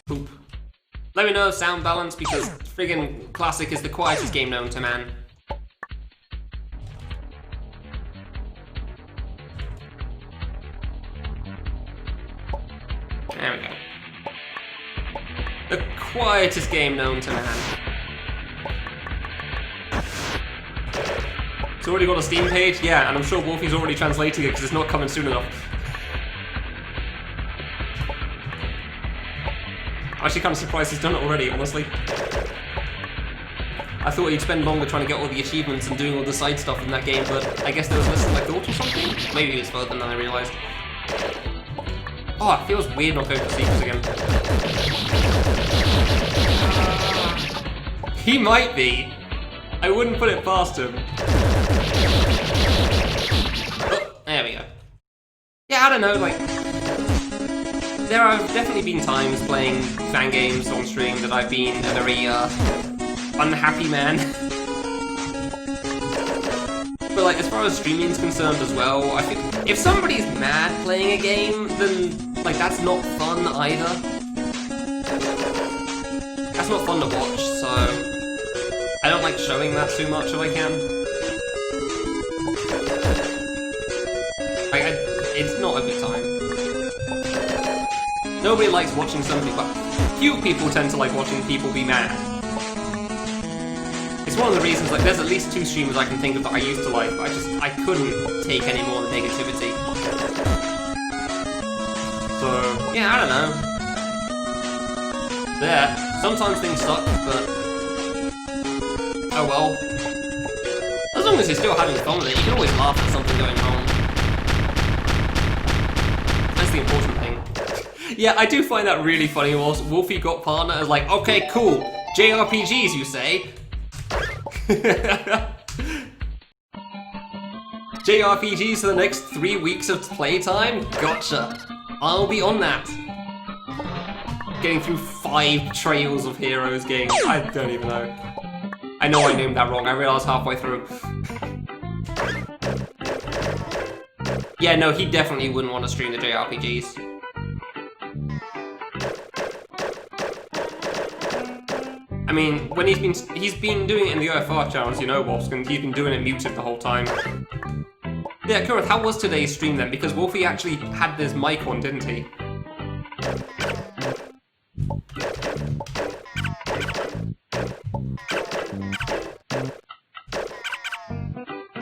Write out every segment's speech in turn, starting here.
Poop. Let me know sound balance because friggin' Classic is the quietest game known to man. There we go. The quietest game known to man. It's already got a Steam page? Yeah, and I'm sure Wolfie's already translating it because it's not coming soon enough. I'm actually kind of surprised he's done it already, honestly. I thought he'd spend longer trying to get all the achievements and doing all the side stuff in that game, but I guess there was less than I thought or something? Maybe it's further than I realised. Oh, it feels weird not going for secrets again. He might be. I wouldn't put it past him. Oh, there we go. Yeah, I don't know, like... There have definitely been times playing fan games on stream that I've been a very, unhappy man. But, like, as far as streaming is concerned as well, I think if somebody's mad playing a game, then, like, that's not fun either. That's not fun to watch, so... I don't like showing that too much if I can. Like, it's not a good time. Nobody likes watching somebody, but few people tend to like watching people be mad. It's one of the reasons, like, there's at least 2 streamers I can think of that I used to like, but I couldn't take any more negativity. So, yeah, I don't know. There. Sometimes things suck, but... oh well. As long as you're still having fun with it, you can always laugh at something going wrong. That's the important thing. Yeah, I do find that really funny. Wolfie got partner as like, okay, cool. JRPGs, you say? JRPGs for the next 3 weeks of playtime? Gotcha. I'll be on that. Getting through 5 Trails of Heroes games. I don't even know. I know I named that wrong. I realized halfway through. Yeah, no, he definitely wouldn't want to stream the JRPGs. I mean, when he's been doing it in the OFR channels, you know, Wolfskin, he's been doing it muted the whole time. Yeah, Kurith, how was today's stream then? Because Wolfie actually had this mic on, didn't he?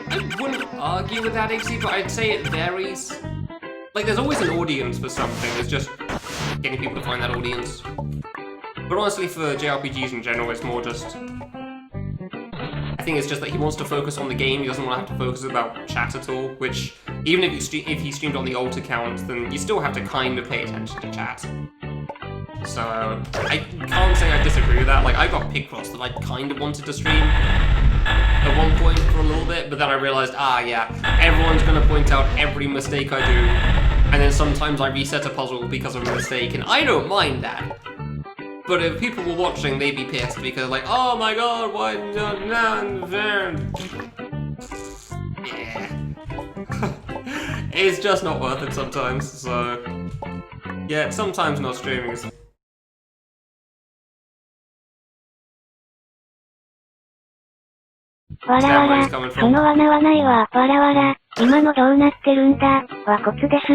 I wouldn't argue with that, AC, but I'd say it varies. Like, there's always an audience for something, it's just getting people to find that audience. But honestly, for JRPGs in general, it's more just... I think it's just that he wants to focus on the game, he doesn't want to have to focus about chat at all, which, even if he streamed on the alt account, then you still have to kind of pay attention to chat. So, I can't say I disagree with that. Like, I got Picross that I kind of wanted to stream at one point for a little bit, but then I realized, yeah, everyone's going to point out every mistake I do, and then sometimes I reset a puzzle because of a mistake, and I don't mind that. But if people were watching, they'd be pissed because, like, oh my god, why not? Yeah. It's just not worth it sometimes, so... yeah, sometimes not streaming is...わらわら、その穴はないわ。わらわら、今のどうなってるんだはコツです。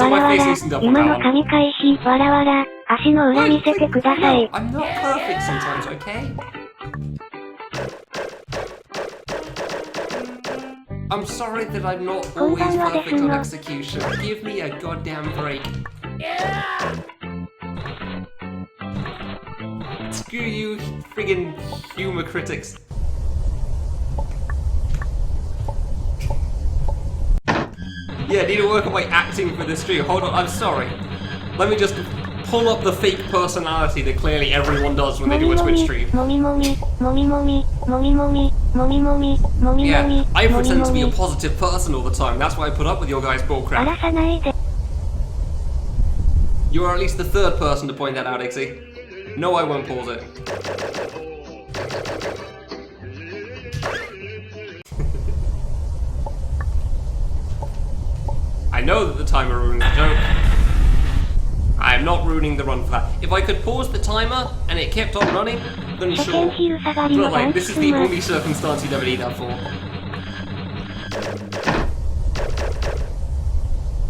わらわら、今の神返し。わらわら、足の裏見せてください。I'm not perfect sometimes, okay? I'm sorry that I'm not always perfect on execution. Give me a goddamn break. Screw you, friggin' humor critics. Yeah, I need to work on my acting for this stream. Hold on, I'm sorry. Let me just pull up the fake personality that clearly everyone does when they do a Twitch stream. Yeah, I pretend to be a positive person all the time. That's why I put up with your guys' bullcrap. You are at least the 3rd person to point that out, Ixie. No, I won't pause it. I know that the timer ruined the joke. I'm not ruining the run for that. If I could pause the timer and it kept on running, then sure. But like, this is the only circumstance you'd ever need that for.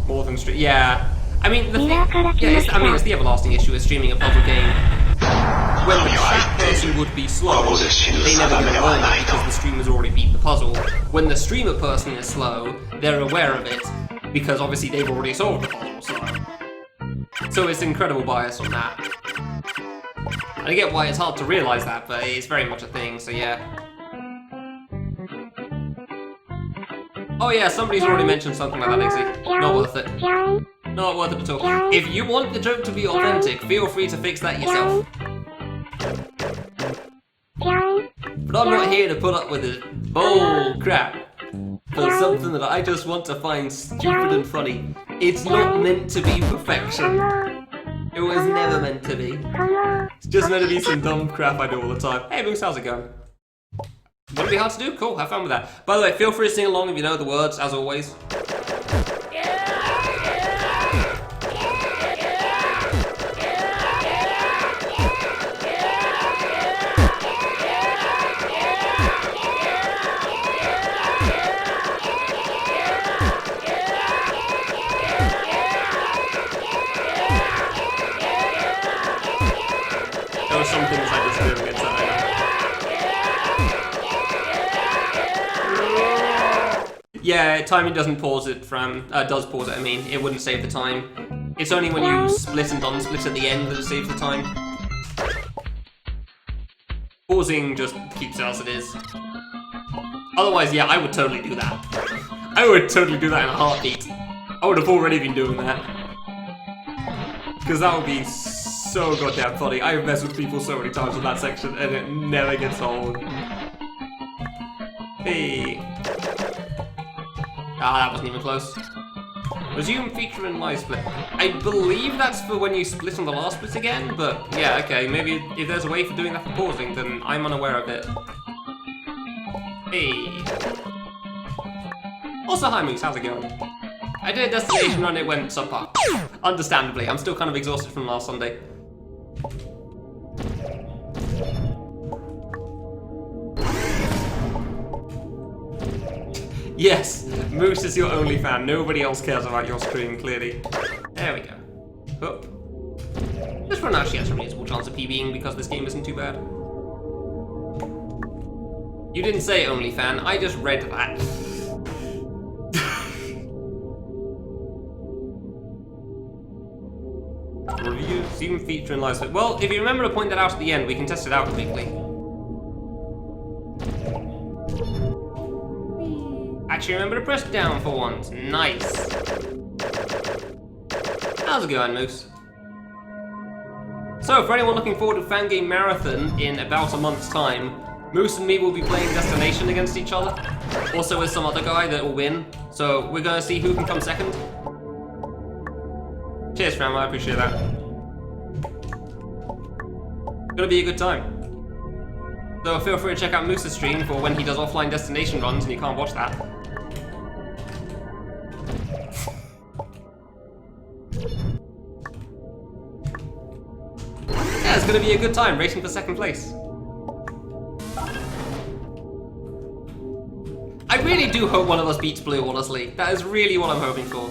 More than stream. Yeah. I mean, the thing. Yeah, it's the everlasting issue with streaming a puzzle game. When the chat person would be slow, they never get it wrong because the streamer's already beat the puzzle. When the streamer person is slow, they're aware of it because obviously they've already solved the puzzle. So it's incredible bias on that. I get why it's hard to realize that, but it's very much a thing. So yeah. Oh yeah, somebody's already mentioned something like that, Izzy. Not worth it. Not worth it at all. If you want the joke to be authentic, feel free to fix that yourself. But I'm not here to put up with it. Bull crap. For something that I just want to find stupid and funny. It's not meant to be perfection. It was never meant to be. It's just meant to be some dumb crap I do all the time. Hey Moose, how's it going? Wouldn't be hard to do? Cool, have fun with that. By the way, feel free to sing along if you know the words, as always. There were some things I just didn't get to. Yeah, timing doesn't pause it from, does pause it, I mean. It wouldn't save the time. It's only when you split and unsplit at the end that it saves the time. Pausing just keeps it as it is. Otherwise, yeah, I would totally do that. I would totally do that in a heartbeat. I would have already been doing that. Because that would be so goddamn funny. I've messed with people so many times in that section and it never gets old. Hey. Ah, that wasn't even close. Resume feature in live split. I believe that's for when you split on the last split again, but yeah, okay, maybe if there's a way for doing that for pausing, then I'm unaware of it. Hey. Also, hi Moose, how's it going? I did a destination run, it went subpar. Understandably, I'm still kind of exhausted from last Sunday. Yes, Moose is your only fan. Nobody else cares about your stream, clearly. There we go. Oh. This one actually has a reasonable chance of PBing because this game isn't too bad. You didn't say only fan, I just read that. Review, Zoom feature in live split. Well, if you remember to point that out at the end, we can test it out quickly. Actually remember to press down for once. Nice. How's it going, Moose? So, for anyone looking forward to Fangame Marathon in about a month's time, Moose and me will be playing Destination against each other. Also with some other guy that will win. So, we're gonna see who can come second. Cheers, fam, I appreciate that. Gonna be a good time. So feel free to check out Moose's stream for when he does offline Destination runs and you can't watch that. Yeah, it's gonna be a good time racing for second place. I really do hope one of us beats Blue, honestly. That is really what I'm hoping for.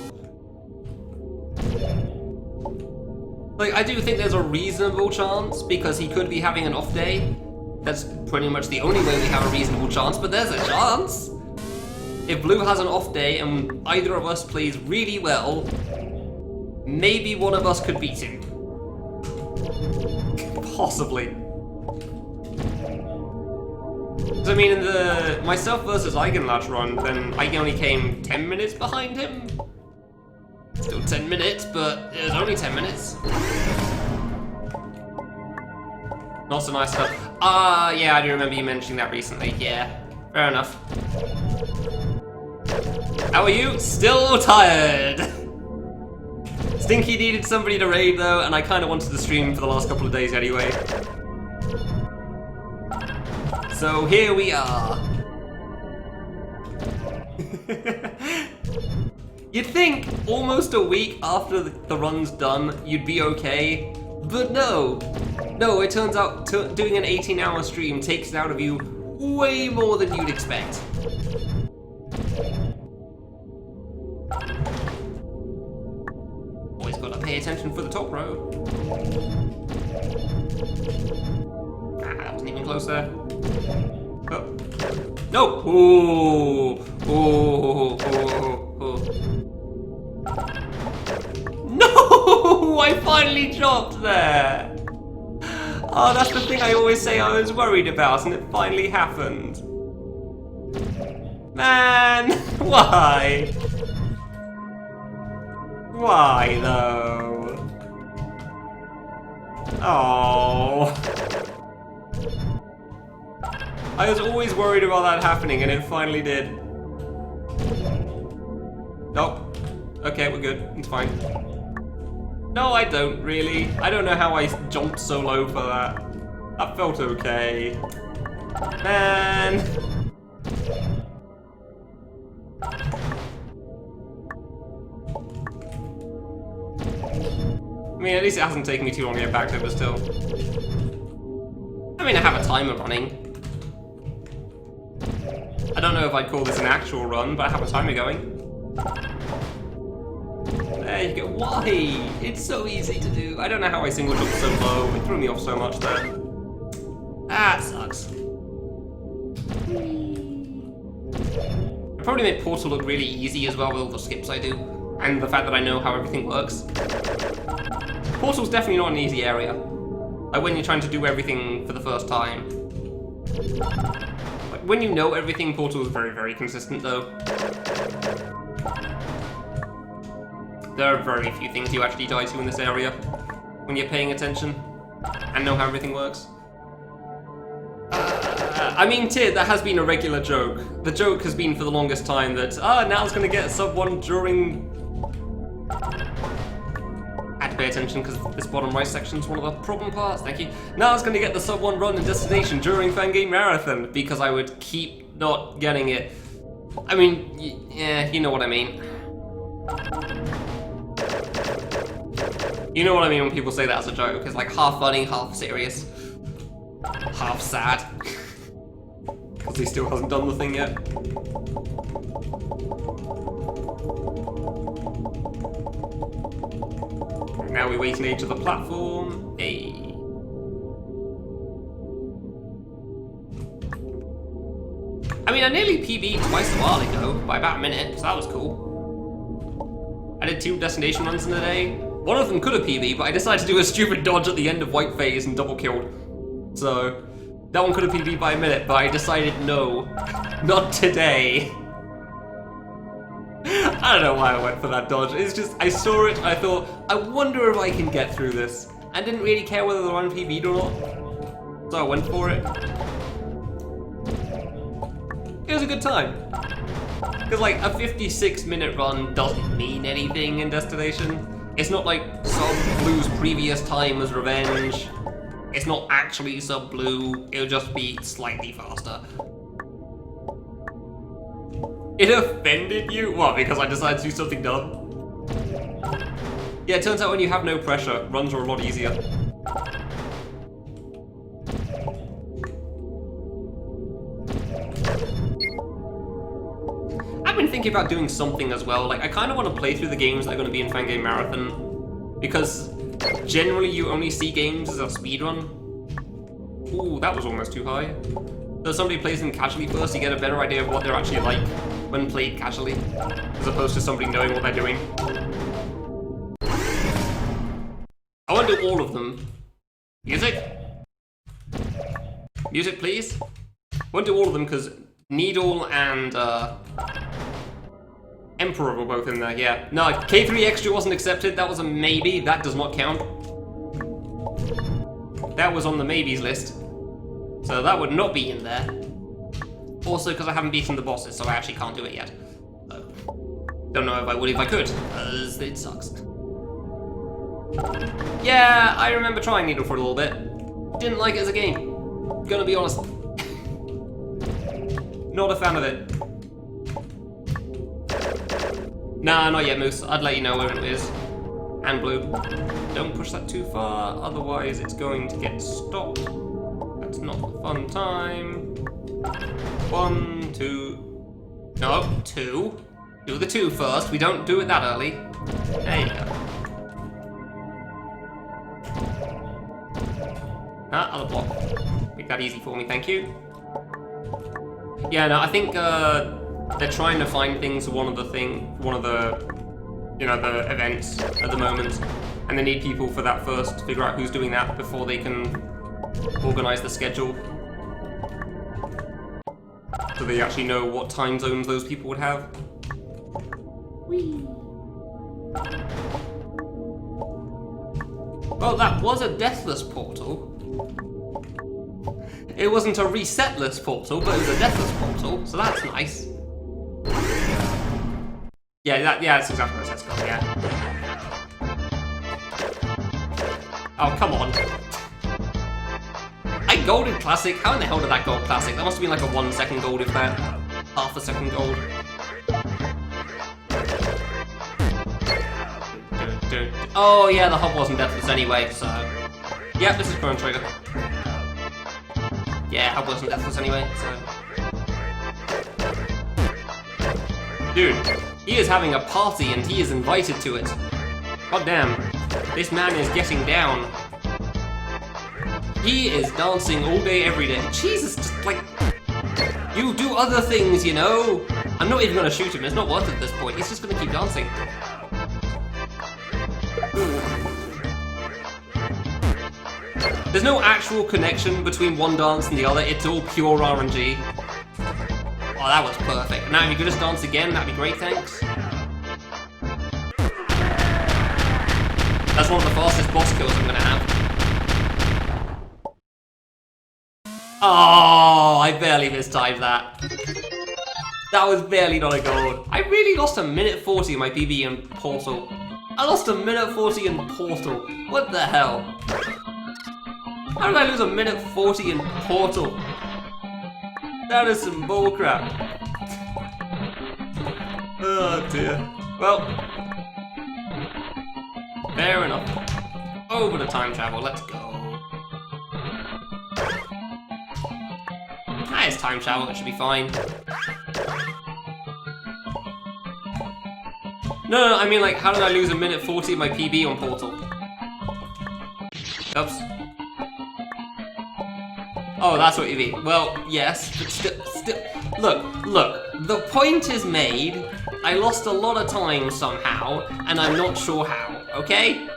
Like, I do think there's a reasonable chance, because he could be having an off day. That's pretty much the only way we have a reasonable chance, but there's a chance! If Blue has an off day and either of us plays really well, maybe one of us could beat him. Possibly. So I mean, in the myself versus Eigenlatch run, then I only came 10 minutes behind him. Still 10 minutes, but it was only 10 minutes. Not so nice stuff. Yeah, I do remember you mentioning that recently. Yeah, fair enough. How are you? Still tired. Stinky needed somebody to raid though, and I kind of wanted to stream for the last couple of days anyway. So here we are. You'd think almost a week after the run's done, you'd be okay, but no. No, it turns out doing an 18-hour stream takes it out of you way more than you'd expect. Always gotta pay attention for the top row. Ah, that wasn't even close there. Oh. No! Ooh! Ooh! Ooh! Ooh! No! I finally dropped there! Oh, that's the thing I always say I was worried about, and it finally happened. Man! Why? Why, though? Oh. I was always worried about that happening, and it finally did. Nope. Okay, we're good. It's fine. No, I don't, really. I don't know how I jumped so low for that. That felt okay. Man! I mean, at least it hasn't taken me too long to get back to it, but still. I mean, I have a timer running. I don't know if I'd call this an actual run, but I have a timer going. There you go. Why? It's so easy to do. I don't know how I single jump so low. It threw me off so much there. That sucks. I probably made Portal look really easy as well with all the skips I do, and the fact that I know how everything works. Portal's definitely not an easy area. Like when you're trying to do everything for the first time. Like when you know everything, Portal is very, very consistent though. There are very few things you actually die to in this area when you're paying attention and know how everything works. I mean, Tid, that has been a regular joke. The joke has been for the longest time that, Now's gonna get sub 1 during... I had to pay attention because this bottom right section is one of the problem parts, thank you. Now's gonna get the sub 1 run in Destination during Fangame Marathon because I would keep not getting it. I mean, yeah, you know what I mean. You know what I mean when people say that as a joke. It's like half funny, half serious, half sad. Because he still hasn't done the thing yet. Now we wait an age of the platform. Hey. I mean, I nearly PB'd twice a while ago, by about a minute, so that was cool. I did 2 destination runs in a day. One of them could have PB'd, but I decided to do a stupid dodge at the end of White Phase and double killed. So, that one could have PB'd by a minute, but I decided no, not today. I don't know why I went for that dodge. It's just, I saw it, I thought, I wonder if I can get through this. I didn't really care whether the run PB'd or not, so I went for it. It was a good time. Because like, a 56-minute run doesn't mean anything in Destination. It's not like Sub Blue's previous time as Revenge. It's not actually Sub Blue, it'll just be slightly faster. It offended you? What, because I decided to do something dumb? Yeah, it turns out when you have no pressure, runs are a lot easier. I've been thinking about doing something as well. Like, I kind of want to play through the games that are going to be in Fangame Marathon, because generally you only see games as a speedrun. Ooh, that was almost too high. So if somebody plays them casually first, you get a better idea of what they're actually like when played casually, as opposed to somebody knowing what they're doing. I want to do all of them. Music? Music, please? I want to do all of them because Needle and Emperor were both in there, yeah. No, K3 Extra wasn't accepted, that was a maybe, that does not count. That was on the maybes list, so that would not be in there. Also, because I haven't beaten the bosses, so I actually can't do it yet. So, don't know if I would if I could, because it sucks. Yeah, I remember trying Needle for a little bit. Didn't like it as a game, gonna be honest. Not a fan of it. Nah, not yet, Moose. I'd let you know where it is. And Blue. Don't push that too far, otherwise it's going to get stopped. That's not a fun time. 1, 2... No, 2. Do the 2 first. We don't do it that early. There you go. Other block. Make that easy for me, thank you. Yeah, no, I think they're trying to find things for one of the the events at the moment, and they need people for that first to figure out who's doing that before they can organize the schedule, so they actually know what time zones those people would have. Whee. Well, that was a deathless portal. It wasn't a resetless portal, but it was a deathless portal, so that's nice. Yeah, that's exactly where it's going, yeah. Oh, come on. I golded Classic? How in the hell did that gold Classic? That must have been like a 1 second gold, if that. Half a second gold. Oh yeah, the hub wasn't deathless anyway, so... Yeah, this is Chrono Trigger. Yeah, hub wasn't deathless anyway, so... Dude, he is having a party and he is invited to it. God damn, this man is getting down. He is dancing all day, every day. Jesus, just like... You do other things, you know? I'm not even gonna shoot him, it's not worth it at this point. He's just gonna keep dancing. There's no actual connection between one dance and the other, it's all pure RNG. Oh, that was perfect. Now, if you could just dance again, that'd be great, thanks. That's one of the fastest boss kills I'm gonna have. Oh, I barely mistimed that. That was barely not a gold. I really lost a minute 40 in my PB in Portal. I lost a minute 40 in Portal. What the hell? How did I lose a minute 40 in Portal? That is some bullcrap. Oh dear. Well, fair enough. Over to time travel, let's go. It's time travel, it should be fine. No, I mean like, how did I lose a minute 40 in my PB on Portal? Oops. Oh, that's what you mean. Well, yes, but still, look, the point is made. I lost a lot of time somehow, and I'm not sure how, okay?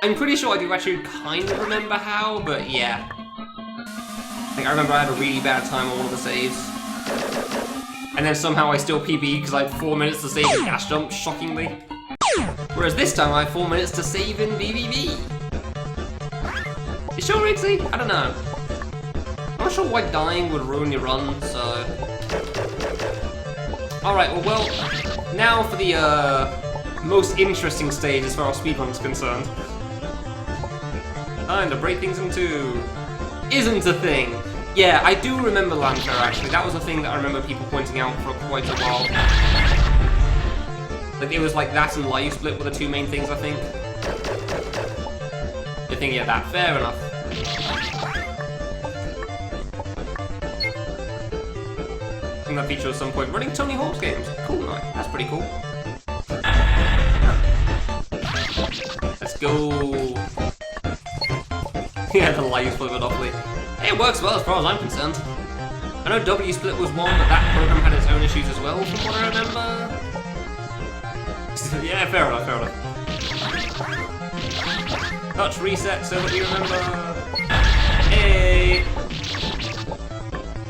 I'm pretty sure I do actually kind of remember how, but yeah. I think I remember I had a really bad time on one of the saves. And then somehow I still PB because I had 4 minutes to save in Dash Jump, shockingly. Whereas this time I have 4 minutes to save in BBB. You sure, Rixie? I don't know. I'm not sure why dying would ruin your run, so... Alright, well, now for the most interesting stage as far as speedrun is concerned. Time to break things in two. Isn't a thing. Yeah, I do remember Lancer, actually. That was a thing that I remember people pointing out for quite a while. Like, it was like that and Live Split were the two main things, I think. I think, yeah, that. Fair enough. I think that feature at some point. Running Tony Hawk's games. Cool, right? That's pretty cool. Let's go. Yeah, the Live Split Monopoly. Hey, it works well as far as I'm concerned. I know W Split was one, but that program had its own issues as well, from what I remember. Yeah, fair enough, fair enough. Touch reset so that you remember. Hey!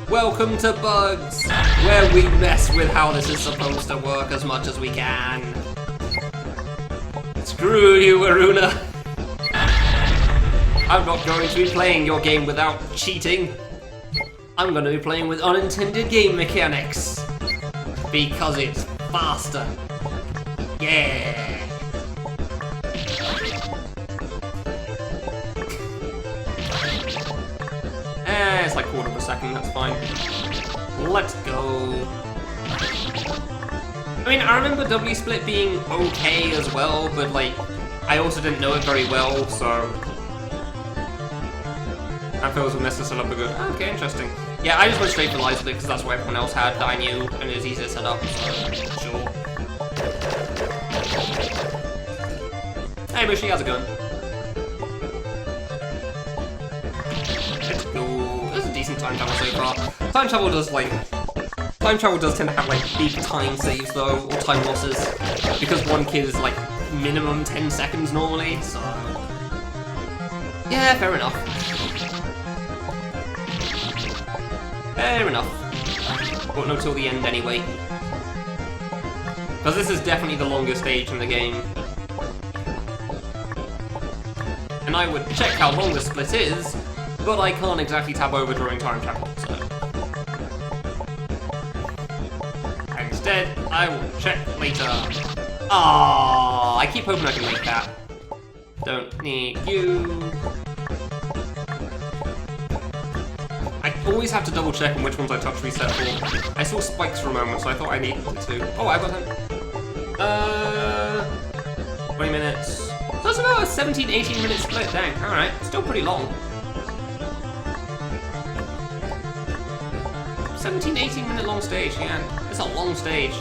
Welcome to Bugs, where we mess with how this is supposed to work as much as we can. Screw you, Aruna. I'm not going to be playing your game without cheating. I'm going to be playing with unintended game mechanics. Because it's faster. Yeah. It's like 1/4 of a second, that's fine. Let's go. I mean, I remember W-Split being okay as well, but like, I also didn't know it very well, so... And feels would mess us up a good. Okay, interesting. Yeah, I just went straight for Liza because that's what everyone else had that I knew, and it was easy to set up, so sure. Hey, Mushy, how's it going? Let's go. This is a decent time travel so far. Time travel does tend to have like big time saves though, or time losses, because one kid is like minimum 10 seconds normally, so... Yeah, fair enough. Fair enough. But no till the end anyway. Because this is definitely the longest stage in the game. And I would check how long the split is, but I can't exactly tab over during time travel, so... Instead, I will check later. Ah, I keep hoping I can make that. Don't need you. I always have to double check on which ones I touch reset for. I saw spikes for a moment, so I thought I needed to. Oh, I got him. 20 minutes. So that's about a 17-18 minute split, dang. Alright, still pretty long. 17-18 minute long stage, yeah. It's a long stage.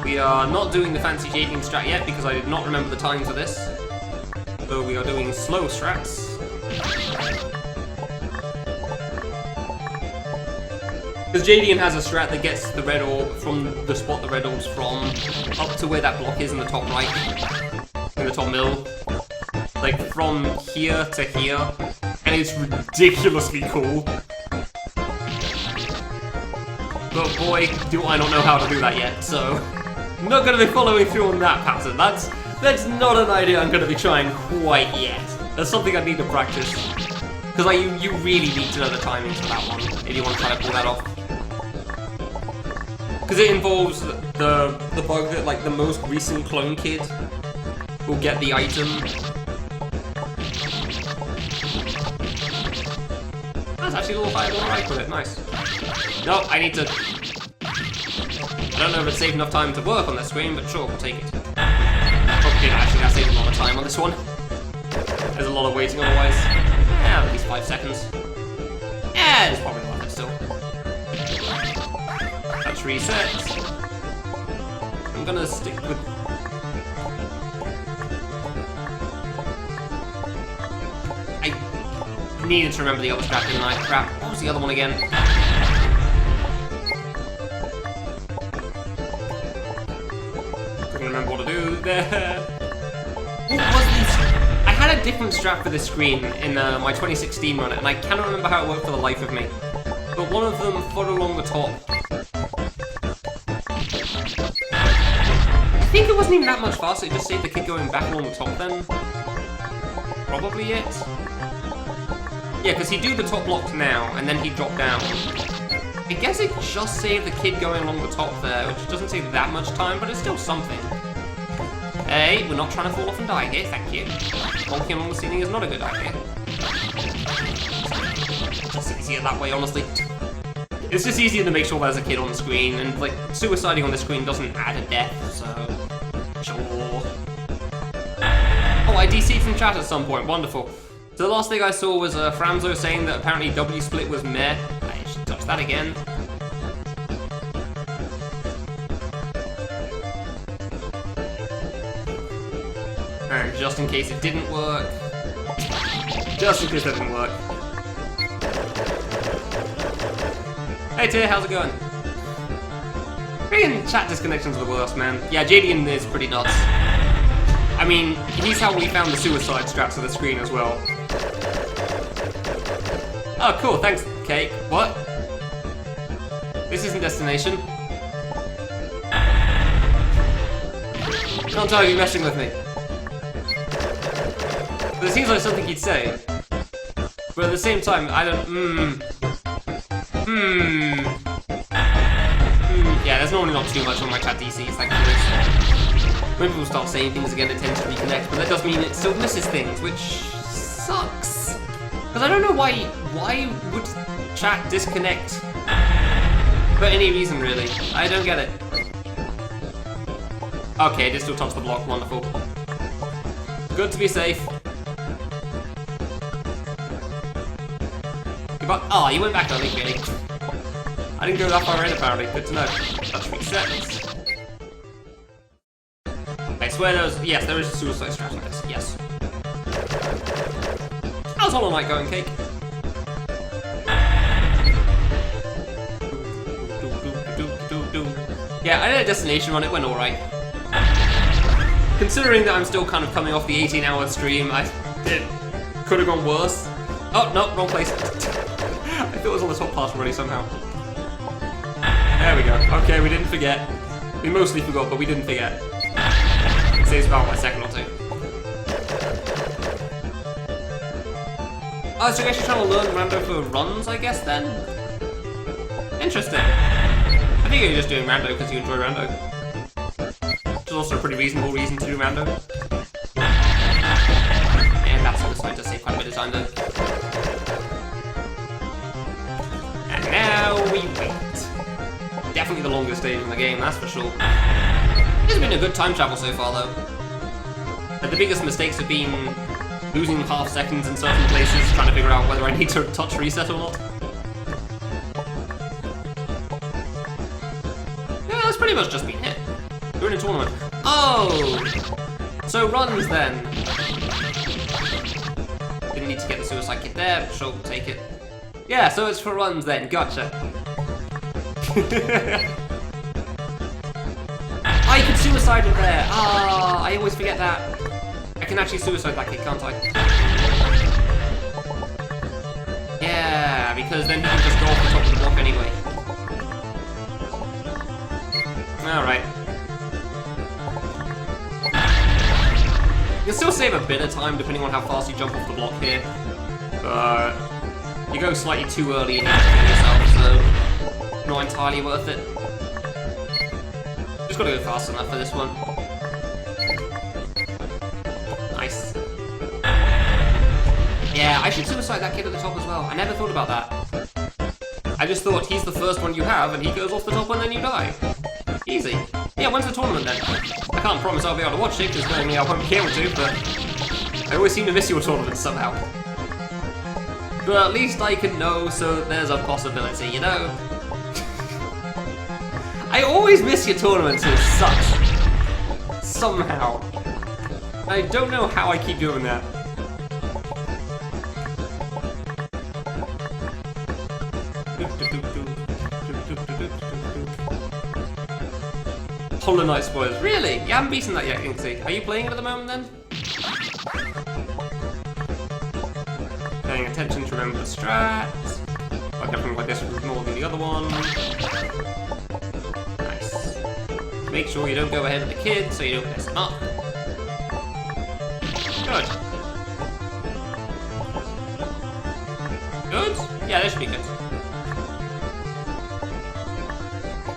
We are not doing the fancy Jadian strat yet because I did not remember the times of this. So we are doing slow strats. Because Jadian has a strat that gets the red orb from the spot the red orb's from up to where that block is in the top right, in the top middle. Like from here to here, and it's ridiculously cool. But boy, do I not know how to do that yet, so I'm not going to be following through on that pattern. That's not an idea I'm going to be trying quite yet. That's something I need to practice. Because you really need to know the timings for that one, if you want to try to pull that off. Because it involves the bug that like the most recent clone kid will get the item. That's actually a little higher than I with it, nice. No, I need to... I don't know if it's safe enough time to work on this screen, but sure, we'll take it. Okay, actually that saved a lot of time on this one. There's a lot of waiting otherwise. Yeah, at least 5 seconds. Yeah, it's probably worth it still. Touch reset. I'm gonna stick with... I needed to remember the other strat, didn't I? Crap, what was the other one again? Couldn't remember what to do there. What was this? I had a different strat for this screen in my 2016 run, and I cannot remember how it worked for the life of me. But one of them fought along the top. I think it wasn't even that much faster, it just saved the kid going back along the top then. Probably it. Yeah, because he'd do the top block now, and then he'd drop down. I guess it just saved the kid going along the top there, which doesn't save that much time, but it's still something. Hey, we're not trying to fall off and die here, thank you. Bonking along the ceiling is not a good idea. It's easier that way, honestly. It's just easier to make sure there's a kid on the screen, and like, suiciding on the screen doesn't add a death, so... Sure. Oh, I DC'd from chat at some point, wonderful. So the last thing I saw was Franzo saying that apparently W-Split was meh. I should touch that again. And just in case it didn't work. Just in case that didn't work. Hey Tyr, how's it going? Freaking chat disconnections are the worst, man. Yeah, Jadian is pretty nuts. I mean, he's how we found the suicide straps of the screen as well. Oh, cool, thanks, Cake. What? This isn't destination. Can't tell you're messing with me. But it seems like something he'd say. But at the same time, I don't... Yeah, there's normally not too much on my chat DCs, thankfully. When people start saying things again, it tends to reconnect, but that does mean it still misses things, which sucks. Because I don't know why would chat disconnect for any reason, really. I don't get it. Okay, it did still touch the block. Wonderful. Good to be safe. Goodbye. Oh, you went back early, really. I didn't go that far in, apparently. Good to know. Touch resets. I swear yes, there is a suicide strat in this. Yes. How's Hollow Knight going, Cake? Yeah, I did a destination run, it went alright. Considering that I'm still kind of coming off the 18-hour stream, it could have gone worse. Oh, no, wrong place. I thought it was on the top part already somehow. There we go. Okay, we didn't forget. We mostly forgot, but we didn't forget. It saves about a second or two. Oh, so you're actually trying to learn rando for runs, I guess, then? Interesting. I think you're just doing rando because you enjoy rando. Which is also a pretty reasonable reason to do rando. And that's on the side to save quite a bit of time, though. And now we wait. Definitely the longest stage in the game, that's for sure. This has been a good time travel so far, though. And the biggest mistakes have been losing half seconds in certain places, trying to figure out whether I need to touch reset or not. Yeah, that's pretty much just been it. We're in a tournament. Oh! So runs then. Didn't need to get the suicide kit there, but sure, we'll take it. Yeah, so it's for runs then, gotcha. Oh, you can suicide it there! Ah, I always forget that. I can actually suicide that kid, can't I? Yeah, because then he can just go off the top of the block anyway. Alright. You can still save a bit of time depending on how fast you jump off the block here. But you go slightly too early and you have to kill yourself, so not entirely worth it. Just gotta go fast enough for this one. Nice. Yeah, I should suicide that kid at the top as well. I never thought about that. I just thought he's the first one you have and he goes off the top and then you die. Easy. Yeah, when's the tournament then? I can't promise I'll be able to watch it because knowing me I won't be able to, but I always seem to miss your tournaments somehow. But at least I can know so that there's a possibility, you know? I always miss your tournaments as such. Somehow. I don't know how I keep doing that. Hollow Knight spoilers. Really? You haven't beaten that yet, Inksy. Are you playing it at the moment then? Paying attention to remember the strats. I definitely like this one more than the other one. Nice. Make sure you don't go ahead of the kid so you don't mess him up. Good. Good? Yeah, that should be good.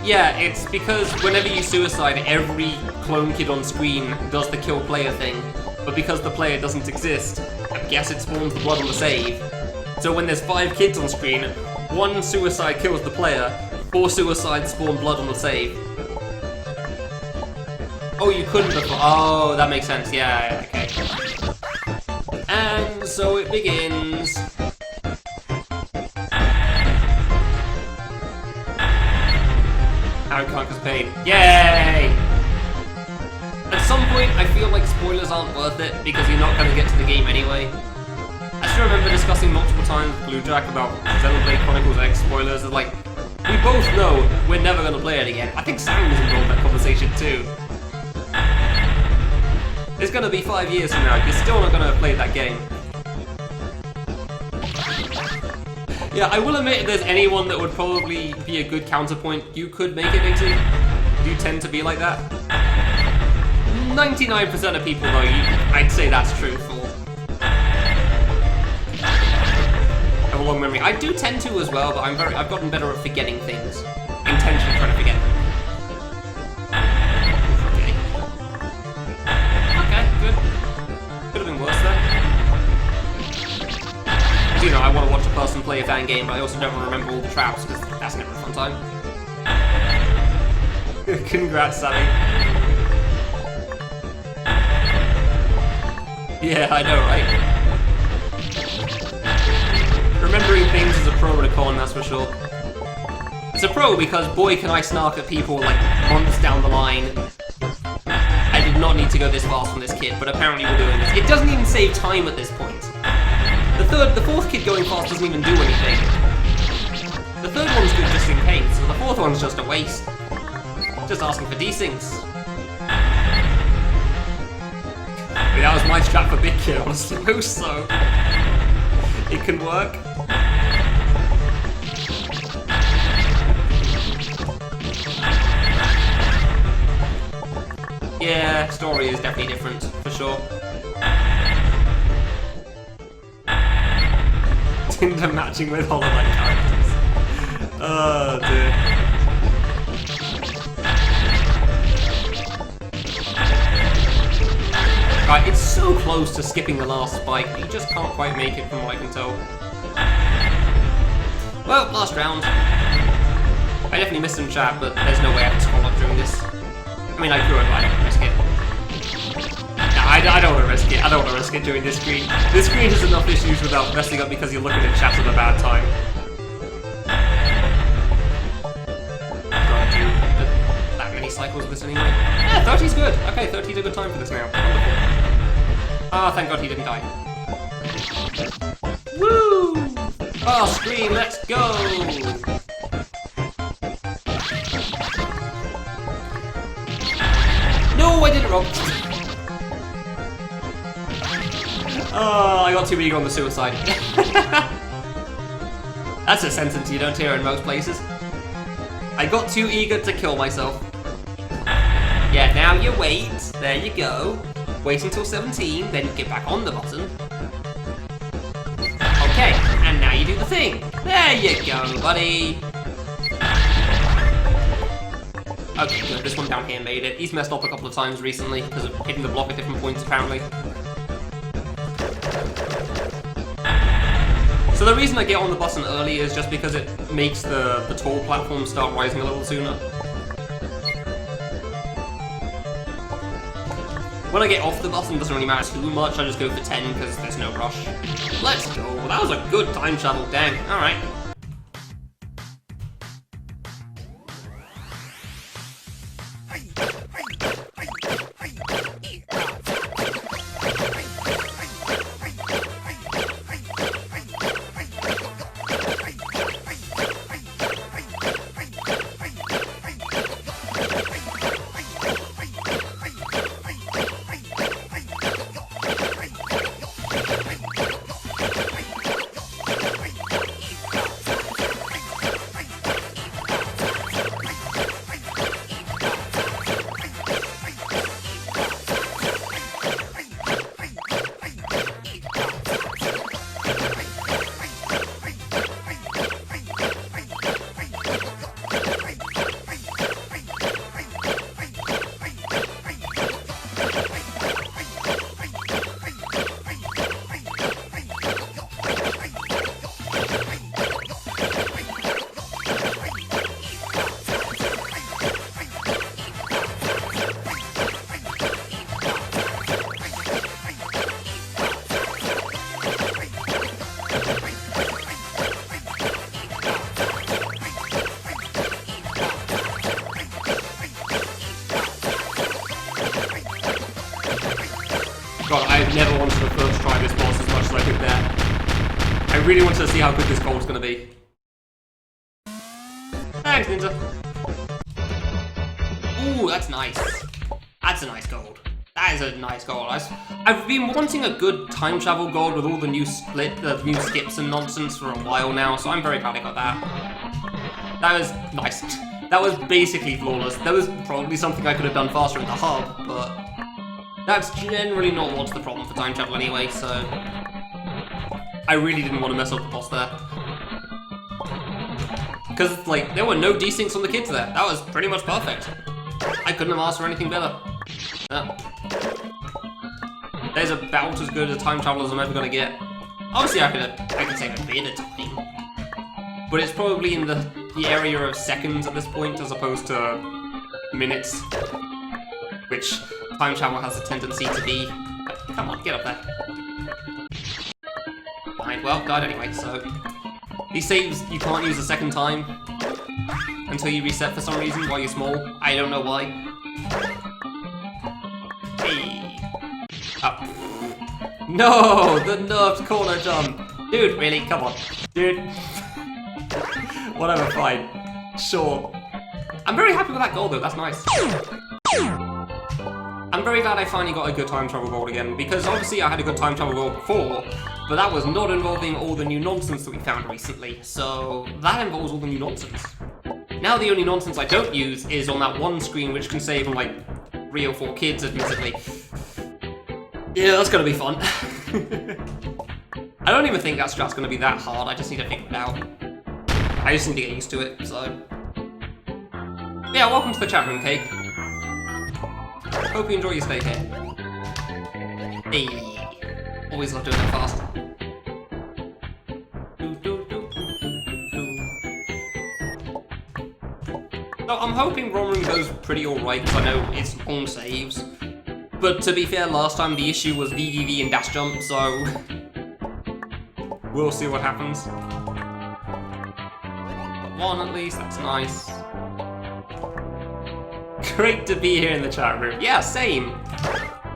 Yeah, it's because whenever you suicide, every clone kid on screen does the kill player thing. But because the player doesn't exist, I guess it spawns the blood on the save. So when there's 5 kids on screen, 1 suicide kills the player, 4 suicides spawn blood on the save. Oh, you couldn't before. Oh, that makes sense. Yeah, okay. And so it begins. How conquers pain. Yay! At some point, I feel like spoilers aren't worth it because you're not going to get to the game anyway. I still remember discussing multiple times with Blue Jack about Xenoblade Chronicles X spoilers. It's like, we both know we're never going to play it again. I think Sam was involved in that conversation too. It's going to be 5 years from now. You're still not going to play that game. Yeah, I will admit if there's anyone that would probably be a good counterpoint, you could make it, Nixie. You tend to be like that. 99% of people, though, I'd say that's true for. I have a long memory. I do tend to as well, but I've gotten better at forgetting things. Intentionally trying to forget them. Okay, good. Could have been worse there. You know, I want to watch a person play a fan game, but I also don't remember all the traps, because that's never a fun time. Congrats, Sammy. Yeah, I know, right? Remembering things is a pro and a con, that's for sure. It's a pro because boy can I snark at people like months down the line. I did not need to go this fast on this kid, but apparently we're doing this. It doesn't even save time at this point. The fourth kid going fast doesn't even do anything. The third one's good just in case, and the fourth one's just a waste. Just asking for desyncs. But that was my strat for Big Kid, I suppose so. It can work. Yeah, story is definitely different, for sure. Tinder matching with holiday characters. Oh dear. Right, it's so close to skipping the last spike, but you just can't quite make it from what I can tell. Well, last round. I definitely missed some chat, but there's no way I can scroll up during this. I mean, I could, but I don't want to risk it. Nah, I don't want to risk it. I don't want to risk it during this screen. This screen has enough issues without messing up because you're looking at chat at a bad time. Gotta do that many cycles of this anyway. Yeah, 30's good. Okay, 30's a good time for this now. Wonderful. Ah, thank God he didn't die. Woo! Oh, screen, let's go! No, I did it wrong. Oh, I got too eager on the suicide. That's a sentence you don't hear in most places. I got too eager to kill myself. Yeah, now you wait. There you go. Wait until 17, then get back on the button. Okay, and now you do the thing. There you go, buddy. Okay, good. This one down here made it. He's messed up a couple of times recently because of hitting the block at different points, apparently. So the reason I get on the button early is just because it makes the tall platform start rising a little sooner. When I get off the button, it doesn't really matter too much. I just go for 10 because there's no rush. Let's go. That was a good time travel. Dang. All right. God, I've never wanted to first try this boss as much as I did there. I really wanted to see how good this gold's gonna be. Thanks, Ninja. Ooh, that's nice. That's a nice gold. That is a nice gold. I've been wanting a good time travel gold with all the new new skips and nonsense for a while now, so I'm very glad I got that. That was nice. That was basically flawless. There was probably something I could have done faster in the hub, but that's generally not what's the problem for time travel anyway, so I really didn't want to mess up the boss there. Because, like, there were no desyncs on the kids there. That was pretty much perfect. I couldn't have asked for anything better. There's about as good a time travel as I'm ever going to get. Obviously, I can save a bit of time. But it's probably in the area of seconds at this point, as opposed to minutes. Which time travel has a tendency to be. Come on, get up there. Fine, well, died anyway, so... These saves you can't use a second time until you reset for some reason while you're small. I don't know why. Hey. Up. No! The nerfed corner jump! Dude, really? Come on. Dude. Whatever, fine. Sure. I'm very happy with that goal though, that's nice. I'm very glad I finally got a good time travel goal again, because obviously I had a good time travel goal before, but that was not involving all the new nonsense that we found recently, so that involves all the new nonsense. Now the only nonsense I don't use is on that one screen which can save on like 3 or 4 kids, admittedly. Yeah, that's gonna be fun. I don't even think that strat's gonna be that hard, I just need to figure it out. I just need to get used to it, so... Yeah, welcome to the chat room, Cake. Hope you enjoy your stay here. Hey, always love doing that fast. So I'm hoping Rom Room goes pretty alright, because I know it's long saves. But to be fair, last time the issue was VVV and dash jump, so... we'll see what happens. Got one at least, that's nice. Great to be here in the chat room. Yeah, same.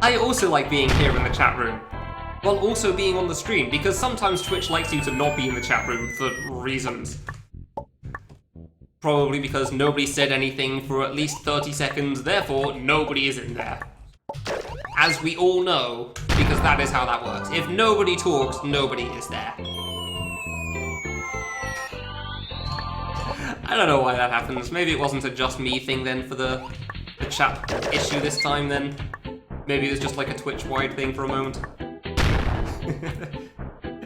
I also like being here in the chat room, while also being on the stream, because sometimes Twitch likes you to not be in the chat room for reasons. Probably because nobody said anything for at least 30 seconds, therefore nobody is in there. As we all know, because that is how that works. If nobody talks, nobody is there. I don't know why that happens. Maybe it wasn't a just me thing then for the chat issue this time then. Maybe it was just like a Twitch-wide thing for a moment.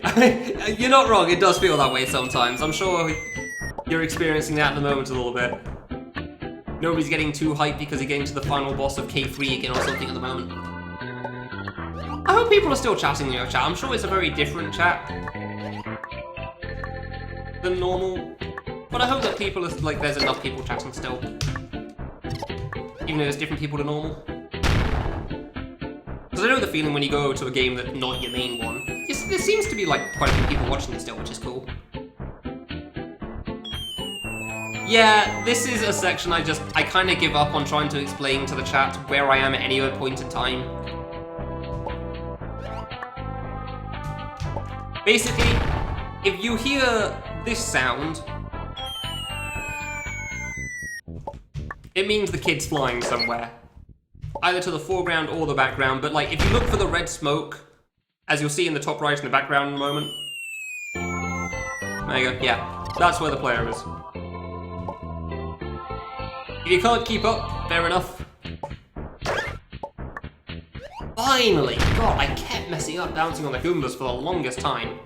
I mean, you're not wrong, it does feel that way sometimes. I'm sure you're experiencing that at the moment a little bit. Nobody's getting too hyped because you're getting to the final boss of K3 again or something at the moment. I hope people are still chatting in your chat. I'm sure it's a very different chat than normal. But I hope that people are, like, there's enough people chatting still. Even though there's different people to normal. Because I know the feeling when you go to a game that's not your main one. There seems to be, like, quite a few people watching it still, which is cool. Yeah, this is a section I kind of give up on trying to explain to the chat where I am at any other point in time. Basically, if you hear this sound, it means the kid's flying somewhere. Either to the foreground or the background, but like, if you look for the red smoke, as you'll see in the top right in the background in a moment. There you go, yeah, that's where the player is. If you can't keep up, fair enough. Finally! God, I kept messing up bouncing on the Goombas for the longest time.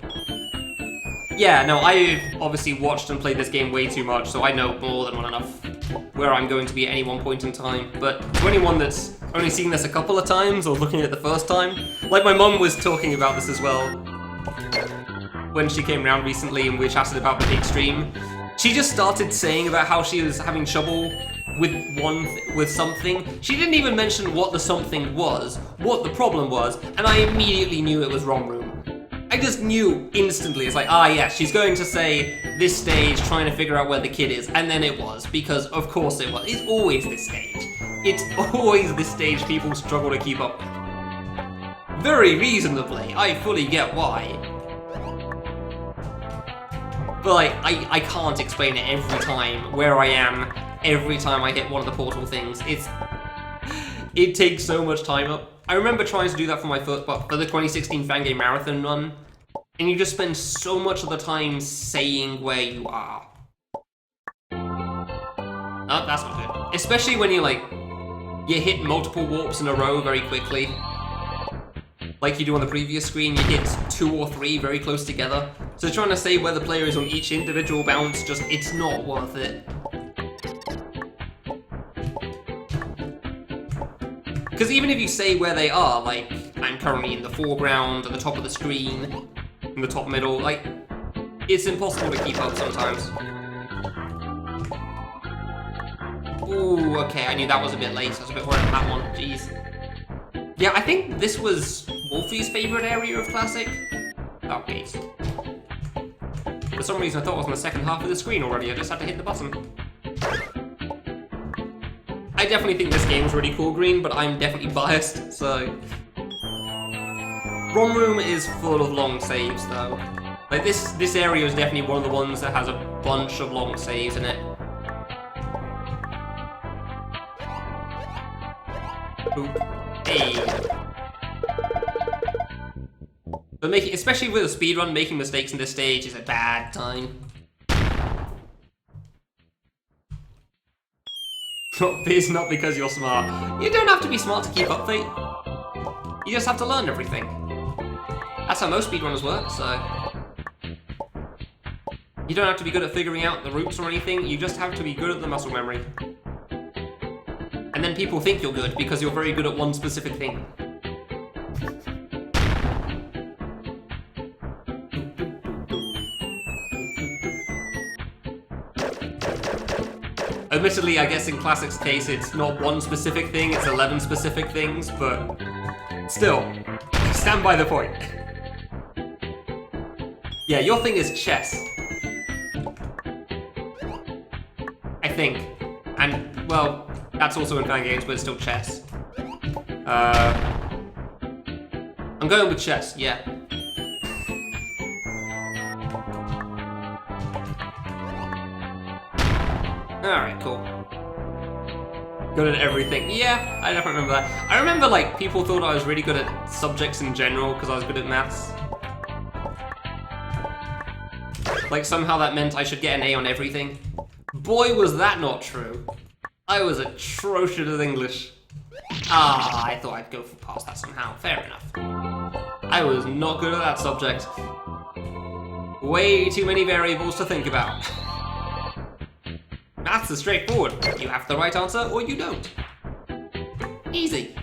Yeah, no, I've obviously watched and played this game way too much, so I know more than well enough where I'm going to be at any one point in time. But to anyone that's only seen this a couple of times or looking at it the first time, like my mum was talking about this as well when she came around recently and we chatted about the big stream. She just started saying about how she was having trouble with something. She didn't even mention what the something was, what the problem was, and I immediately knew it was Rom Room. I just knew instantly. It's like, ah, yeah, she's going to say this stage, trying to figure out where the kid is, and then it was, because of course it was. It's always this stage. It's always this stage people struggle to keep up with. Very reasonably, I fully get why. But like, I can't explain it every time where I am, every time I hit one of the portal things. It takes so much time up. I remember trying to do that for my for the 2016 Fangame Marathon run, and you just spend so much of the time saying where you are. Oh, that's not good. Especially when you hit multiple warps in a row very quickly. Like you do on the previous screen, you hit 2 or 3 very close together. So trying to say where the player is on each individual bounce, it's not worth it. Because even if you say where they are, like, I'm currently in the foreground, at the top of the screen, in the top middle, like, it's impossible to keep up sometimes. Ooh, okay, I knew that was a bit late, so I was a bit worried about that one, jeez. Yeah, I think this was Wolfie's favourite area of Classic. Oh, jeez. For some reason I thought it was on the second half of the screen already, I just had to hit the button. I definitely think this game is really cool, Green, but I'm definitely biased, so... ROM Room is full of long saves, though. Like, this area is definitely one of the ones that has a bunch of long saves in it. Boop. Hey. But especially with a speedrun, making mistakes in this stage is a bad time. It's not because you're smart. You don't have to be smart to keep up, Fate. You just have to learn everything. That's how most speedrunners work, so... You don't have to be good at figuring out the routes or anything, you just have to be good at the muscle memory. And then people think you're good because you're very good at one specific thing. Admittedly, I guess in Classic's case, it's not one specific thing, it's 11 specific things, but still, stand by the point. Yeah, your thing is chess. I think. And, well, that's also in fan games, but it's still chess. I'm going with chess, yeah. Alright, cool. Good at everything. Yeah, I definitely remember that. I remember, like, people thought I was really good at subjects in general because I was good at maths. Like, somehow that meant I should get an A on everything. Boy, was that not true. I was atrocious at English. Ah, I thought I'd go past that somehow. Fair enough. I was not good at that subject. Way too many variables to think about. Maths is straightforward. You have the right answer or you don't. Easy.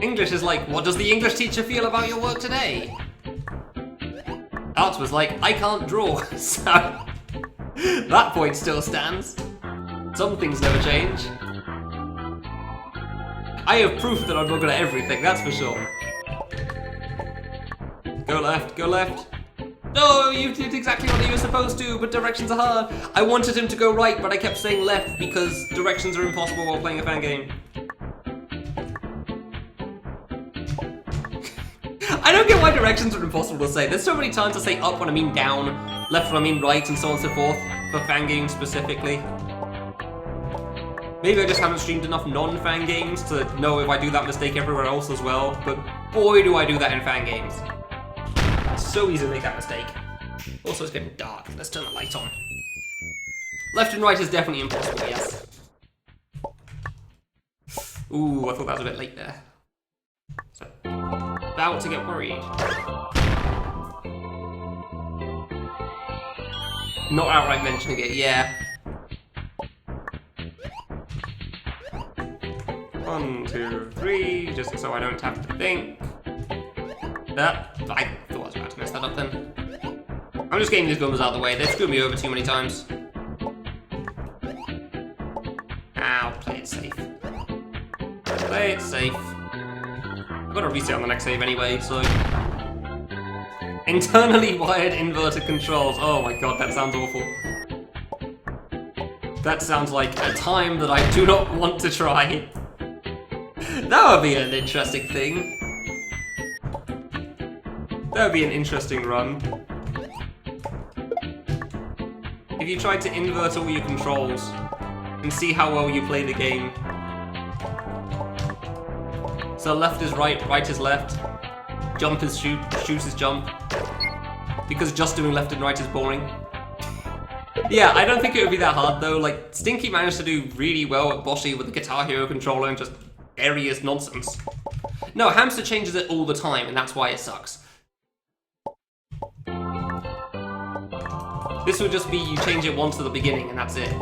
English is like, what does the English teacher feel about your work today? Arts was like, I can't draw, so that point still stands. Some things never change. I have proof that I'm not good at everything, that's for sure. Go left, go left. No, you did exactly what you were supposed to, but directions are hard. I wanted him to go right, but I kept saying left because directions are impossible while playing a fan game. I don't get why directions are impossible to say. There's so many times I say up when I mean down, left when I mean right, and so on and so forth, for fan games specifically. Maybe I just haven't streamed enough non-fan games to know if I do that mistake everywhere else as well, but boy do I do that in fan games. It's so easy to make that mistake. Also, it's getting dark. Let's turn the light on. Left and right is definitely impossible, yes. Ooh, I thought that was a bit late there. So, about to get worried. Not outright mentioning it, yeah. 1, 2, 3, just so I don't have to think. That, I thought I was about to mess that up then. I'm just getting these guns out of the way, they've screwed me over too many times. Ow, play it safe. Play it safe. I've got to reset on the next save anyway, so... Internally wired inverter controls. Oh my god, that sounds awful. That sounds like a time that I do not want to try. That would be an interesting thing. That would be an interesting run. If you tried to invert all your controls and see how well you play the game. So left is right, right is left. Jump is shoot, shoot is jump. Because just doing left and right is boring. Yeah, I don't think it would be that hard though. Like, Stinky managed to do really well at Boshi with the Guitar Hero controller and just various nonsense. No, Hamster changes it all the time, and that's why it sucks. This would just be you change it once at the beginning, and that's it.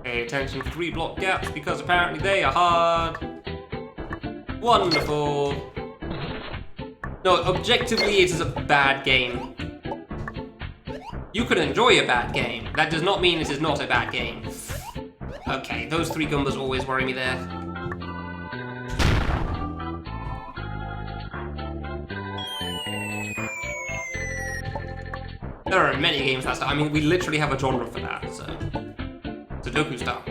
Pay attention to 3 block gaps, because apparently they are hard. Wonderful. No, objectively, it is a bad game. You could enjoy a bad game. That does not mean it is not a bad game. Okay, those 3 Goombas always worry me there. There are many games that style. I mean, we literally have a genre for that, so... Sudoku style.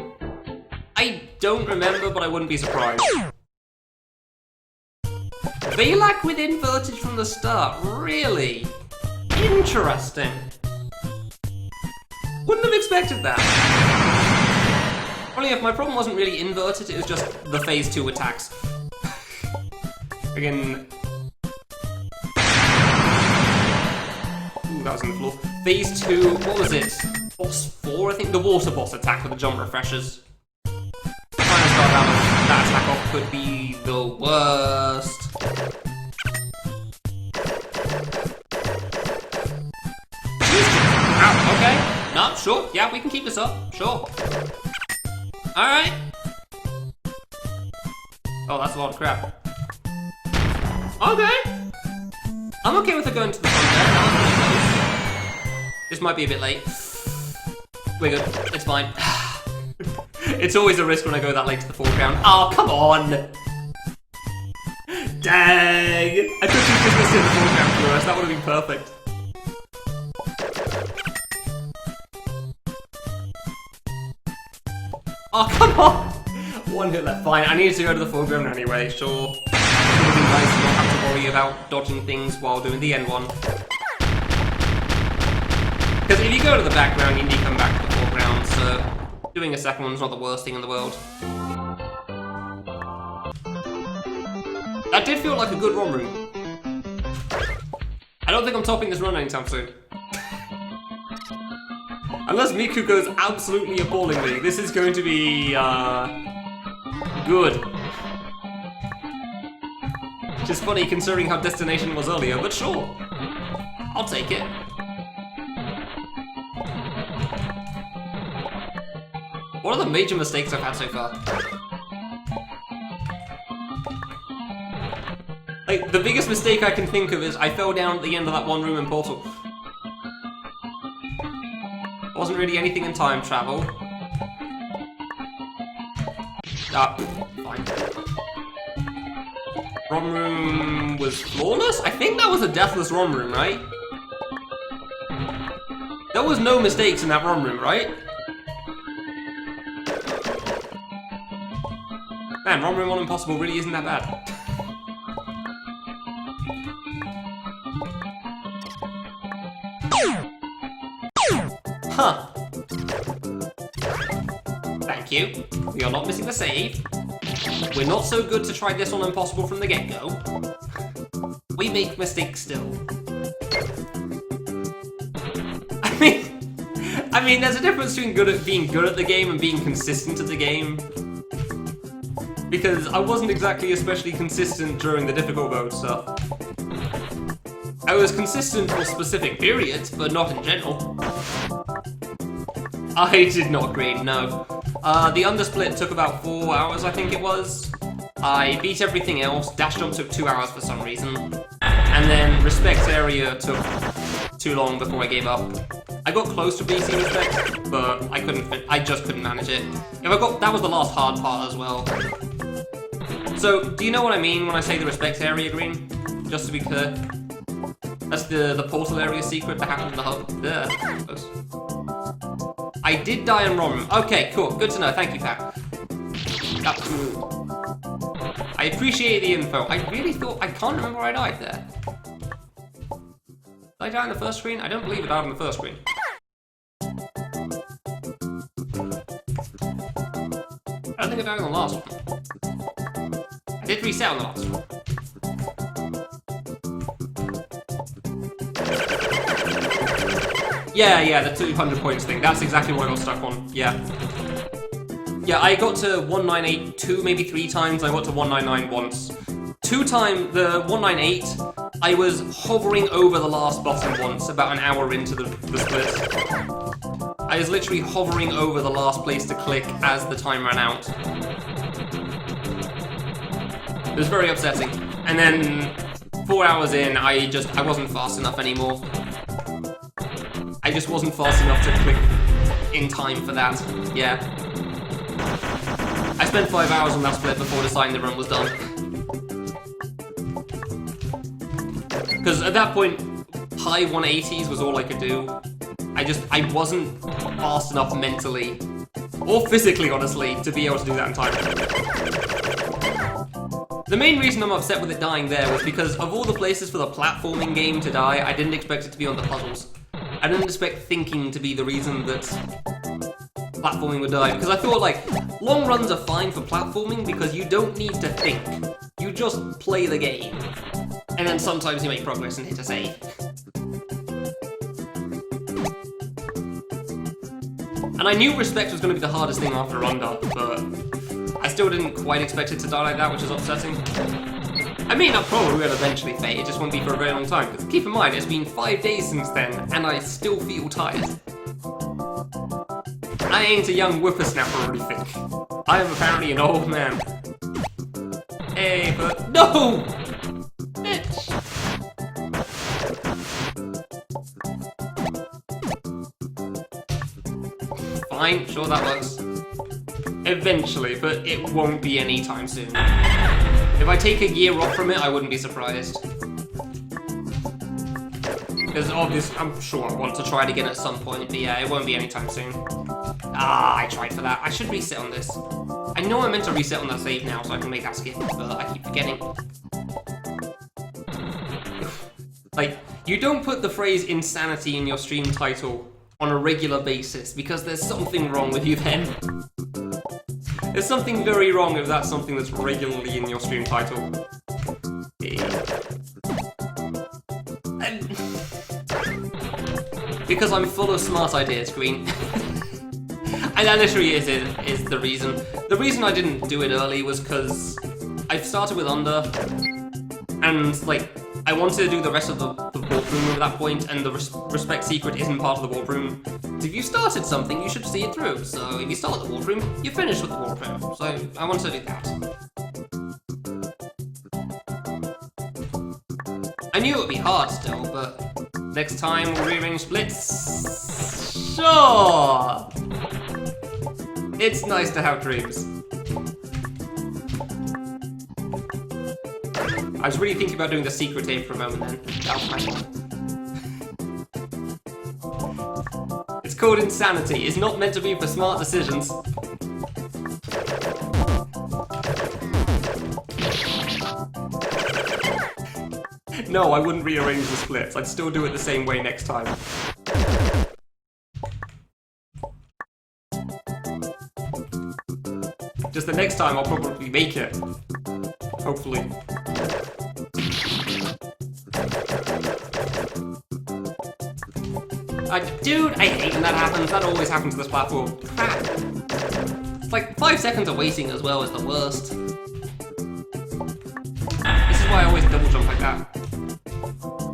I don't remember, but I wouldn't be surprised. Valak with inverted from the start, really? Interesting. Wouldn't have expected that. Only if my problem wasn't really inverted, it was just the phase 2 attacks. Again... Ooh, that was on the floor. Phase 2, what was it? Boss 4, I think? The water boss attack with the jump refreshers. Trying to start that attack off could be the worst. Ow, okay. No, sure. Yeah, we can keep this up. Sure. Alright. Oh, that's a lot of crap. Okay. I'm okay with it going to the front there. That was really close. This might be a bit late. We're good. It's fine. It's always a risk when I go that late to the foreground. Oh, come on! Dang! I thought she was just gonna sit in the foreground for us. That would have been perfect. Oh, come on! 1 hit left. Fine, I needed to go to the foreground anyway, sure. It would have been nice to not have to worry about dodging things while doing the end one. Because if you go to the background, you need to come back to the foreground, so doing a second one's not the worst thing in the world. That did feel like a good run room. I don't think I'm topping this run anytime soon. Unless Miku goes absolutely appallingly, this is going to be, good. Which is funny considering how Destination was earlier, but sure. I'll take it. What are the major mistakes I've had so far? Like, the biggest mistake I can think of is I fell down at the end of that one room in Portal. Wasn't really anything in time travel. Ah, fine. ROM room was flawless? I think that was a deathless ROM room, right? There was no mistakes in that ROM room, right? Man, ROM room on Impossible really isn't that bad. Huh. Thank you. We are not missing the save. We're not so good to try this on Impossible from the get-go. We make mistakes still. I mean, there's a difference between being good at the game and being consistent at the game. Because I wasn't exactly especially consistent during the difficult mode stuff. I was consistent for specific periods, but not in general. I did not grade, no. The undersplit took about 4 hours, I think it was. I beat everything else. Dash jump took 2 hours for some reason. And then Respect area took too long before I gave up. I got close to beating Respect, but I just couldn't manage it. That was the last hard part as well. So, do you know what I mean when I say the Respect area, Green? Just to be clear. That's the portal area secret that happened in the hub. There. Close. I did die in ROM. Okay, cool. Good to know. Thank you, Pat. I appreciate the info. I really thought... I can't remember where I died there. Did I die on the first screen? I don't believe I died on the first screen. I don't think I died on the last one. I did reset on the last one. Yeah, the 200 points thing. That's exactly what I got stuck on. Yeah. Yeah, I got to 198 2, maybe 3 times. I got to 199 once. 2 times, the 198, I was hovering over the last button once, about an hour into the split. I was literally hovering over the last place to click as the time ran out. It was very upsetting. And then 4 hours in, I wasn't fast enough anymore. I just wasn't fast enough to click in time for that. Yeah. spent 5 hours on that split before deciding the run was done. Because at that point, high 180s was all I could do. I wasn't fast enough mentally, or physically, honestly, to be able to do that in time. The main reason I'm upset with it dying there was because of all the places for the platforming game to die, I didn't expect it to be on the puzzles. I didn't expect thinking to be the reason that platforming would die, because I thought, like, long runs are fine for platforming because you don't need to think. You just play the game. And then sometimes you make progress and hit a save. And I knew Respect was going to be the hardest thing after Under, but I still didn't quite expect it to die like that, which is upsetting. I mean, I probably will eventually fade, it just won't be for a very long time, because keep in mind, it's been 5 days since then, and I still feel tired. I ain't a young whippersnapper or anything. I am apparently an old man. Hey, but no! Bitch! Fine, sure that works. Eventually, but it won't be anytime soon. If I take a year off from it, I wouldn't be surprised. Because obviously, I'm sure I want to try it again at some point, but yeah, it won't be anytime soon. Ah, I tried for that. I should reset on this. I know I meant to reset on that save now so I can make that skip, but I keep forgetting. Like, you don't put the phrase insanity in your stream title on a regular basis because there's something wrong with you then. There's something very wrong if that's something that's regularly in your stream title. Because I'm full of smart ideas, Green. And that literally is the reason. The reason I didn't do it early was because I started with Under, and like, I wanted to do the rest of the warp room at that point, and the Respect secret isn't part of the warp room. So if you started something, you should see it through. So if you start the warp room, you finish with the warp room. So I wanted to do that. I knew it would be hard still, but next time we'll rearrange splits. Sure! It's nice to have dreams. I was really thinking about doing the secret aim for a moment then. That was my fault. It's called Insanity. It's not meant to be for smart decisions. No, I wouldn't rearrange the splits. I'd still do it the same way next time. Just the next time I'll probably make it. Hopefully. Dude, I hate when that happens. That always happens to this platform. Crap. It's like 5 seconds of waiting as well is the worst. This is why I always double jump like that.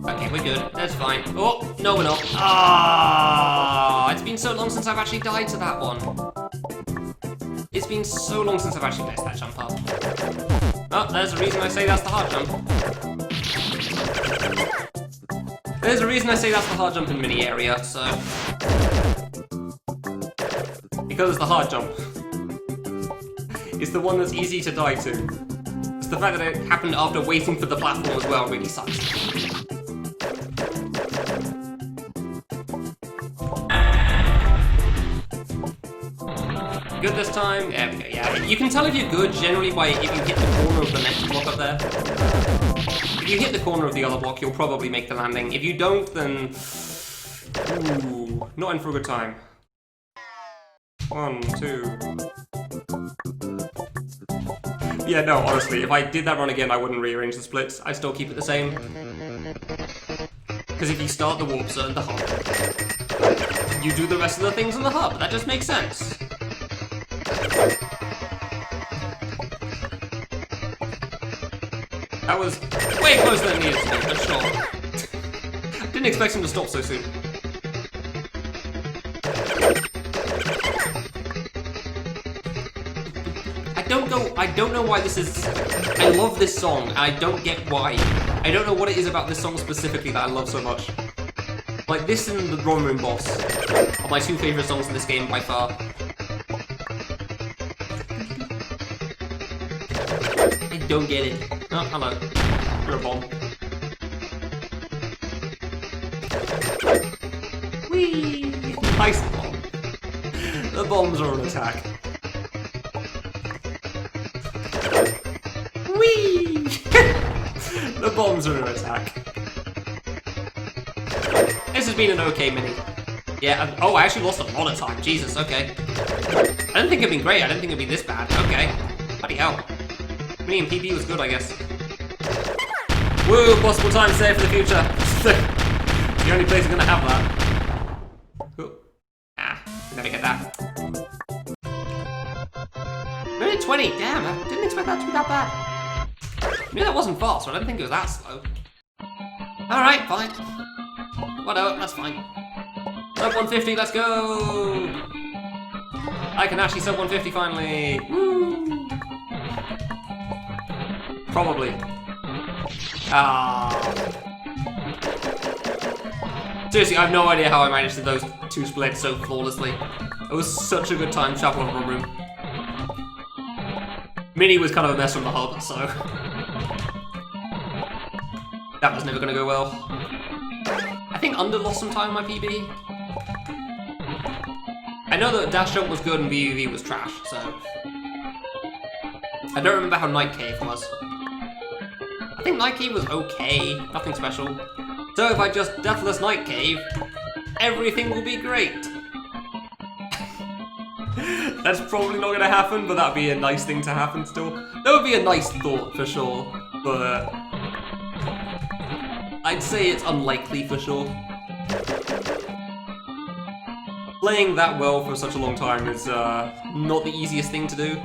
Okay, we're good. That's fine. Oh, no we're not. Ah, it's been so long since I've actually died to that one. It's been so long since I've actually placed that jump up. Oh, there's a reason I say that's the hard jump. There's a reason I say that's the hard jump in mini area, so... Because it's the hard jump. It's the one that's easy to die to. It's the fact that it happened after waiting for the platform as well really sucks. Good this time? There we go, yeah. You can tell if you're good generally by if you hit the corner of the next block up there. If you hit the corner of the other block, you'll probably make the landing. If you don't, then... Ooh, not in for a good time. 1, 2... Yeah, no, honestly, if I did that run again, I wouldn't rearrange the splits. I'd still keep it the same. Because if you start the warp zone, the hub, you do the rest of the things in the hub. That just makes sense. That was way closer than it needed to be, but sure. Didn't expect him to stop so soon. I don't know why this is... I love this song, and I don't get why. I don't know what it is about this song specifically that I love so much. Like, this and the Drum Room Boss are my 2 favourite songs in this game by far. I don't get it. Oh, hello. You're a bomb. Whee! Nice bomb. The bombs are an attack. Whee! The bombs are an attack. This has been an okay mini. Yeah, oh, I actually lost a lot of time. Jesus, okay. I didn't think it'd been great. I didn't think it'd be this bad. Okay. Bloody hell. Mini and PB was good, I guess. Woo, possible time save for the future. The only place I'm gonna have that. Ooh. Ah, never get that. Minute 20, damn, I didn't expect that to be that bad. I knew that wasn't fast, but I didn't think it was that slow. Alright, fine. Whatever, that's fine. Sub 150, let's go! I can actually sub 150 finally. Woo! Probably. Ah. Seriously, I have no idea how I managed those two splits so flawlessly. It was such a good time traveling from room. Mini was kind of a mess from the hub, so that was never gonna go well. I think Under lost some time on my PB. I know that Dash Jump was good and VUV was trash, so I don't remember how Night Cave was. I think Night Cave was okay, nothing special. So if I just Deathless Night Cave, everything will be great. That's probably not gonna happen, but that'd be a nice thing to happen still. That would be a nice thought for sure, but I'd say it's unlikely for sure. Playing that well for such a long time is not the easiest thing to do.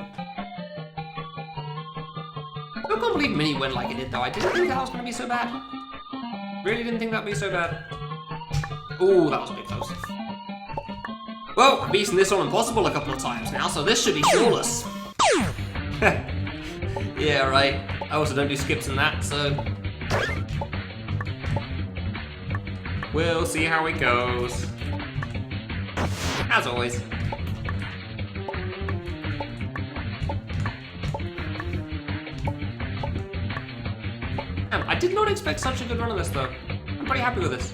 I can't believe Mini went like it did though. I didn't think that was gonna be so bad. Really didn't think that'd be so bad. Ooh, that was a bit close. Well, I've beaten this on Impossible a couple of times now, so this should be flawless. Yeah, right. I also don't do skips in that, so we'll see how it goes. As always. I did not expect such a good run of this though. I'm pretty happy with this.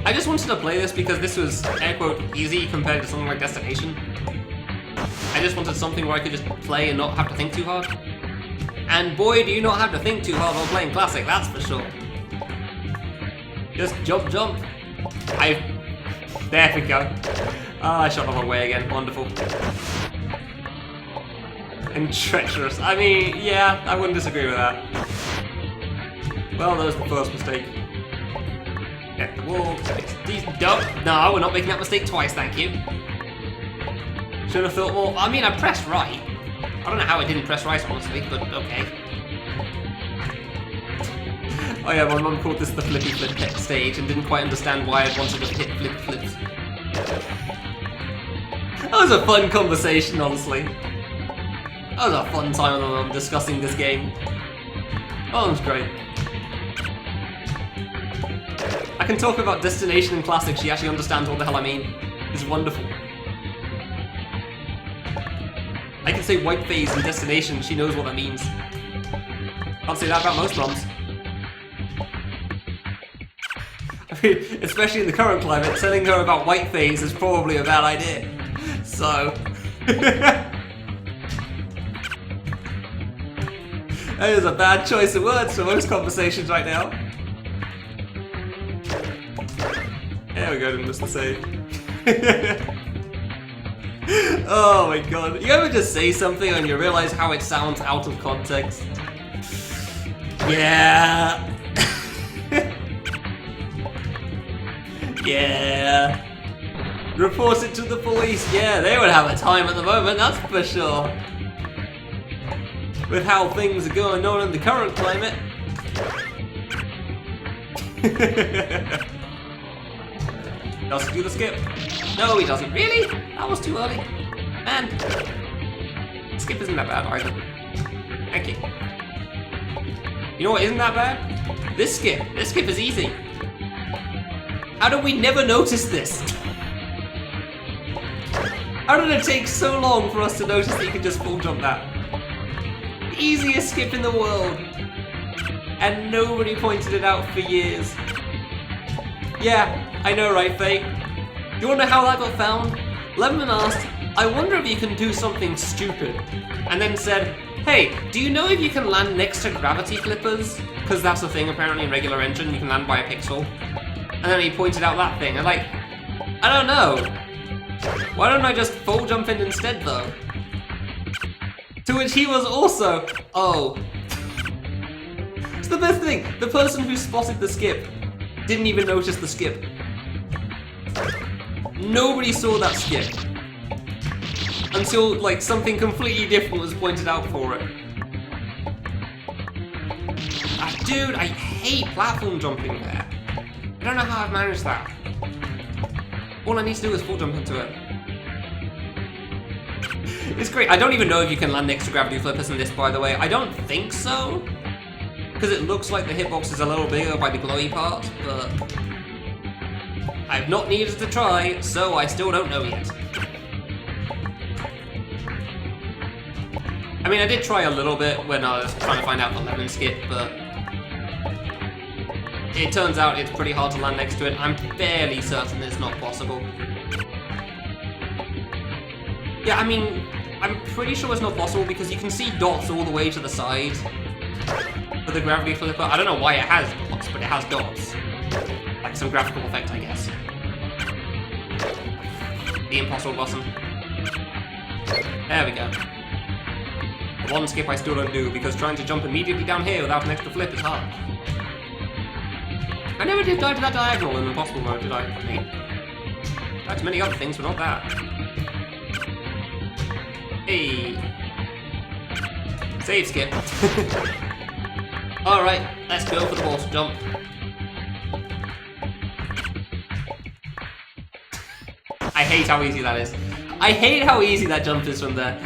I just wanted to play this because this was, air quote, easy compared to something like Destination. I just wanted something where I could just play and not have to think too hard. And boy, do you not have to think too hard while playing Classic, that's for sure. Just jump, jump. There we go. Ah, I shot the wrong way again, wonderful. And treacherous. I mean, yeah, I wouldn't disagree with that. Well, that was the first mistake. Get the wall, no, we're not making that mistake twice, thank you. Should have thought more. I mean, I pressed right. I don't know how I didn't press right, honestly, but okay. Oh yeah, my mum called this the flippy flip stage and didn't quite understand why I wanted to hit flip flips. That was a fun conversation, honestly. That was a fun time with my mum discussing this game. Oh, it was great. I can talk about Destination and Classic, she actually understands what the hell I mean. It's wonderful. I can say white phase and Destination, she knows what that means. Can't say that about most mums. I mean, especially in the current climate, telling her about white phase is probably a bad idea. So that is a bad choice of words for most conversations right now. There we go, didn't miss the save. Oh my god. You ever just say something and you realize how it sounds out of context? Yeah. Yeah. Report it to the police. Yeah, they would have a time at the moment, that's for sure. With how things are going on in the current climate. Does he do the skip? No, he doesn't. Really? That was too early. Man. Skip isn't that bad either. Thank you. You know what isn't that bad? This skip. This skip is easy. How did we never notice this? How did it take so long for us to notice that you could just full jump that? easiest skip in the world. And nobody pointed it out for years. Yeah, I know, right, Faye? You wanna know how that got found? Lemon asked, I wonder if you can do something stupid. And then said, hey, do you know if you can land next to gravity flippers? Because that's a thing apparently in regular engine, you can land by a pixel. And then he pointed out that thing, and like, I don't know. Why don't I just full jump in instead though? To which he was also, oh. It's the best thing, the person who spotted the skip didn't even notice the skip. Nobody saw that skip. Until, like, something completely different was pointed out for it. Dude, I hate platform jumping there. I don't know how I've managed that. All I need to do is full jump into it. It's great. I don't even know if you can land next to gravity flippers in this, by the way. I don't think so. Because it looks like the hitbox is a little bigger by the glowy part, but I've not needed to try, so I still don't know yet. I mean, I did try a little bit when I was trying to find out the lemon skip, but it turns out it's pretty hard to land next to it. I'm fairly certain it's not possible. Yeah, I mean, I'm pretty sure it's not possible because you can see dots all the way to the side for the gravity flipper. I don't know why it has dots, but it has dots. Like some graphical effect, I guess. The impossible button. There we go. The one skip I still don't do because trying to jump immediately down here without an extra flip is hard. I never did die to that diagonal in impossible mode, did I? I mean, died to many other things, but not that. Hey. Save skip. Alright, let's go for the wall jump. I hate how easy that is. I hate how easy that jump is from there.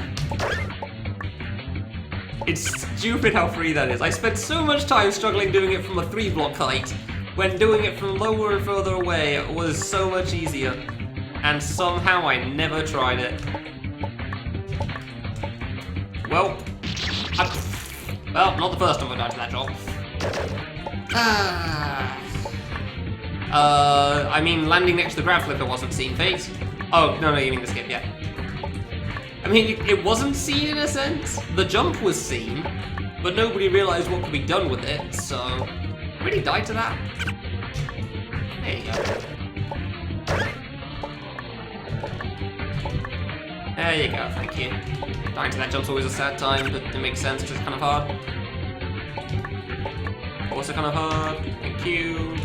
It's stupid how free that is. I spent so much time struggling doing it from a 3-block height, when doing it from lower and further away was so much easier. And somehow I never tried it. Well, not the first time I died to that drop. I mean, landing next to the grab flipper wasn't seen, Fate. Oh, no, you mean the skip, yeah. I mean, it wasn't seen in a sense. The jump was seen, but nobody realized what could be done with it, so I really died to that. There you go. There you go, thank you. Dying to that jump's always a sad time, but it makes sense because it's kind of hard. Also kind of hard, thank you.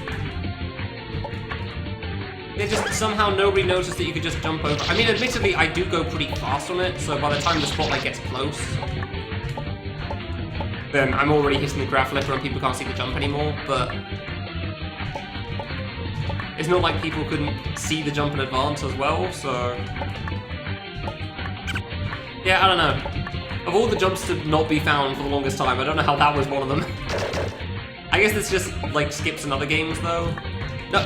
It just, somehow nobody noticed that you could just jump over. I mean, admittedly, I do go pretty fast on it, so by the time the spotlight gets close, then I'm already hitting the grab flipper and people can't see the jump anymore, but it's not like people couldn't see the jump in advance as well, so yeah, I don't know. Of all the jumps to not be found for the longest time, I don't know how that was one of them. I guess it's just, like, skips in other games, though. No.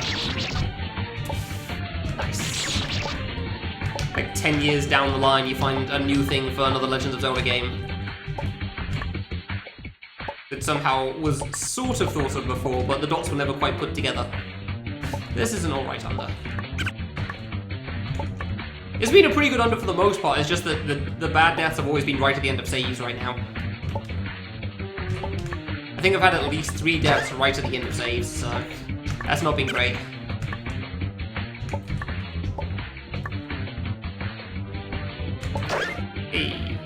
Nice. Like, 10 years down the line, you find a new thing for another Legend of Zelda game that somehow was sort of thought of before, but the dots were never quite put together. This is an alright under. It's been a pretty good under for the most part, it's just that the bad deaths have always been right at the end of saves right now. I think I've had at least 3 deaths right at the end of saves, so that's not been great. Hey.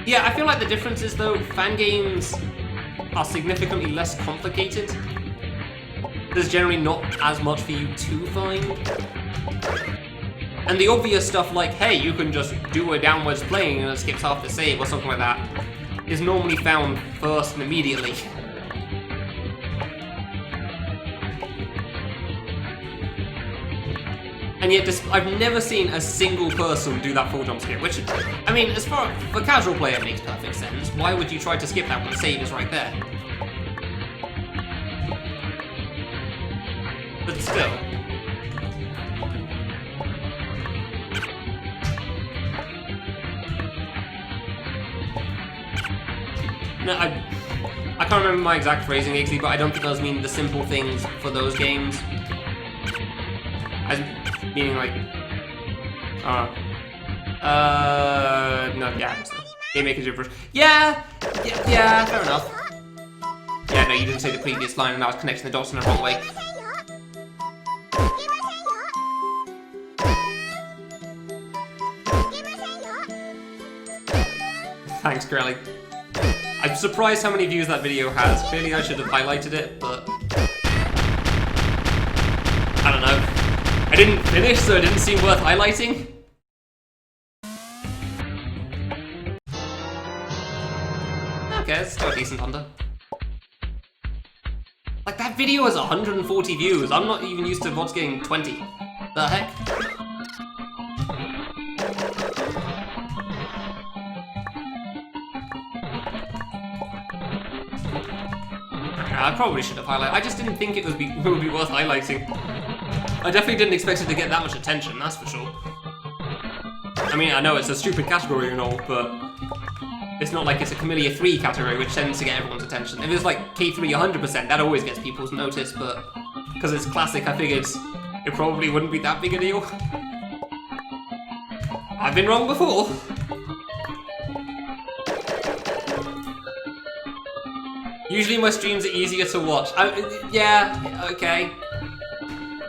Yeah, I feel like the difference is, though, fan games are significantly less complicated. There's generally not as much for you to find. And the obvious stuff like, hey, you can just do a downwards plane and it skips half the save or something like that, is normally found first and immediately. And yet, I've never seen a single person do that full jump skip, which, I mean, as far for a casual player, it makes perfect sense. Why would you try to skip that when the save is right there? But still. No, I can't remember my exact phrasing, Iggsy, but I don't think I was meaning the simple things for those games. As meaning like, no, yeah, Game Maker gibberish. Yeah, fair enough. Yeah, no, you didn't say the previous line, and I was connecting the dots in the wrong way. Thanks, Grelly. I'm surprised how many views that video has. Clearly I should have highlighted it, but I don't know. I didn't finish, so it didn't seem worth highlighting. Okay, it's still a decent under. Like, that video has 140 views. I'm not even used to VODs getting 20. The heck? I probably should have highlighted. I just didn't think it would be worth highlighting. I definitely didn't expect it to get that much attention, that's for sure. I mean, I know it's a stupid category and all, but it's not like it's a Camellia 3 category, which tends to get everyone's attention. If it's like K3 100%, that always gets people's notice, but because it's classic, I figured it probably wouldn't be that big a deal. I've been wrong before. Usually my streams are easier to watch. Yeah, okay.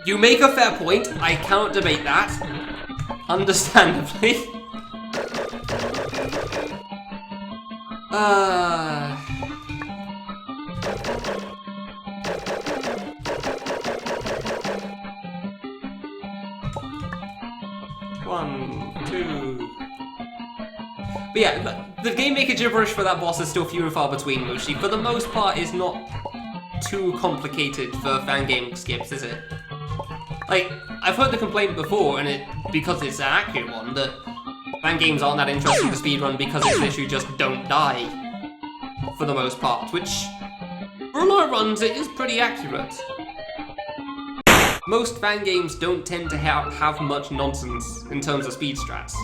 You make a fair point, I cannot debate that. Understandably. One, two. But yeah, the Game Maker gibberish for that boss is still few and far between, Mushi. For the most part, it's not too complicated for fan game skips, is it? Like, I've heard the complaint before, and because it's an accurate one, that fan games aren't that interesting to speedrun because it's literally just don't die, for the most part, which, for a lot of runs, it is pretty accurate. Most fan games don't tend to have much nonsense in terms of speed strats.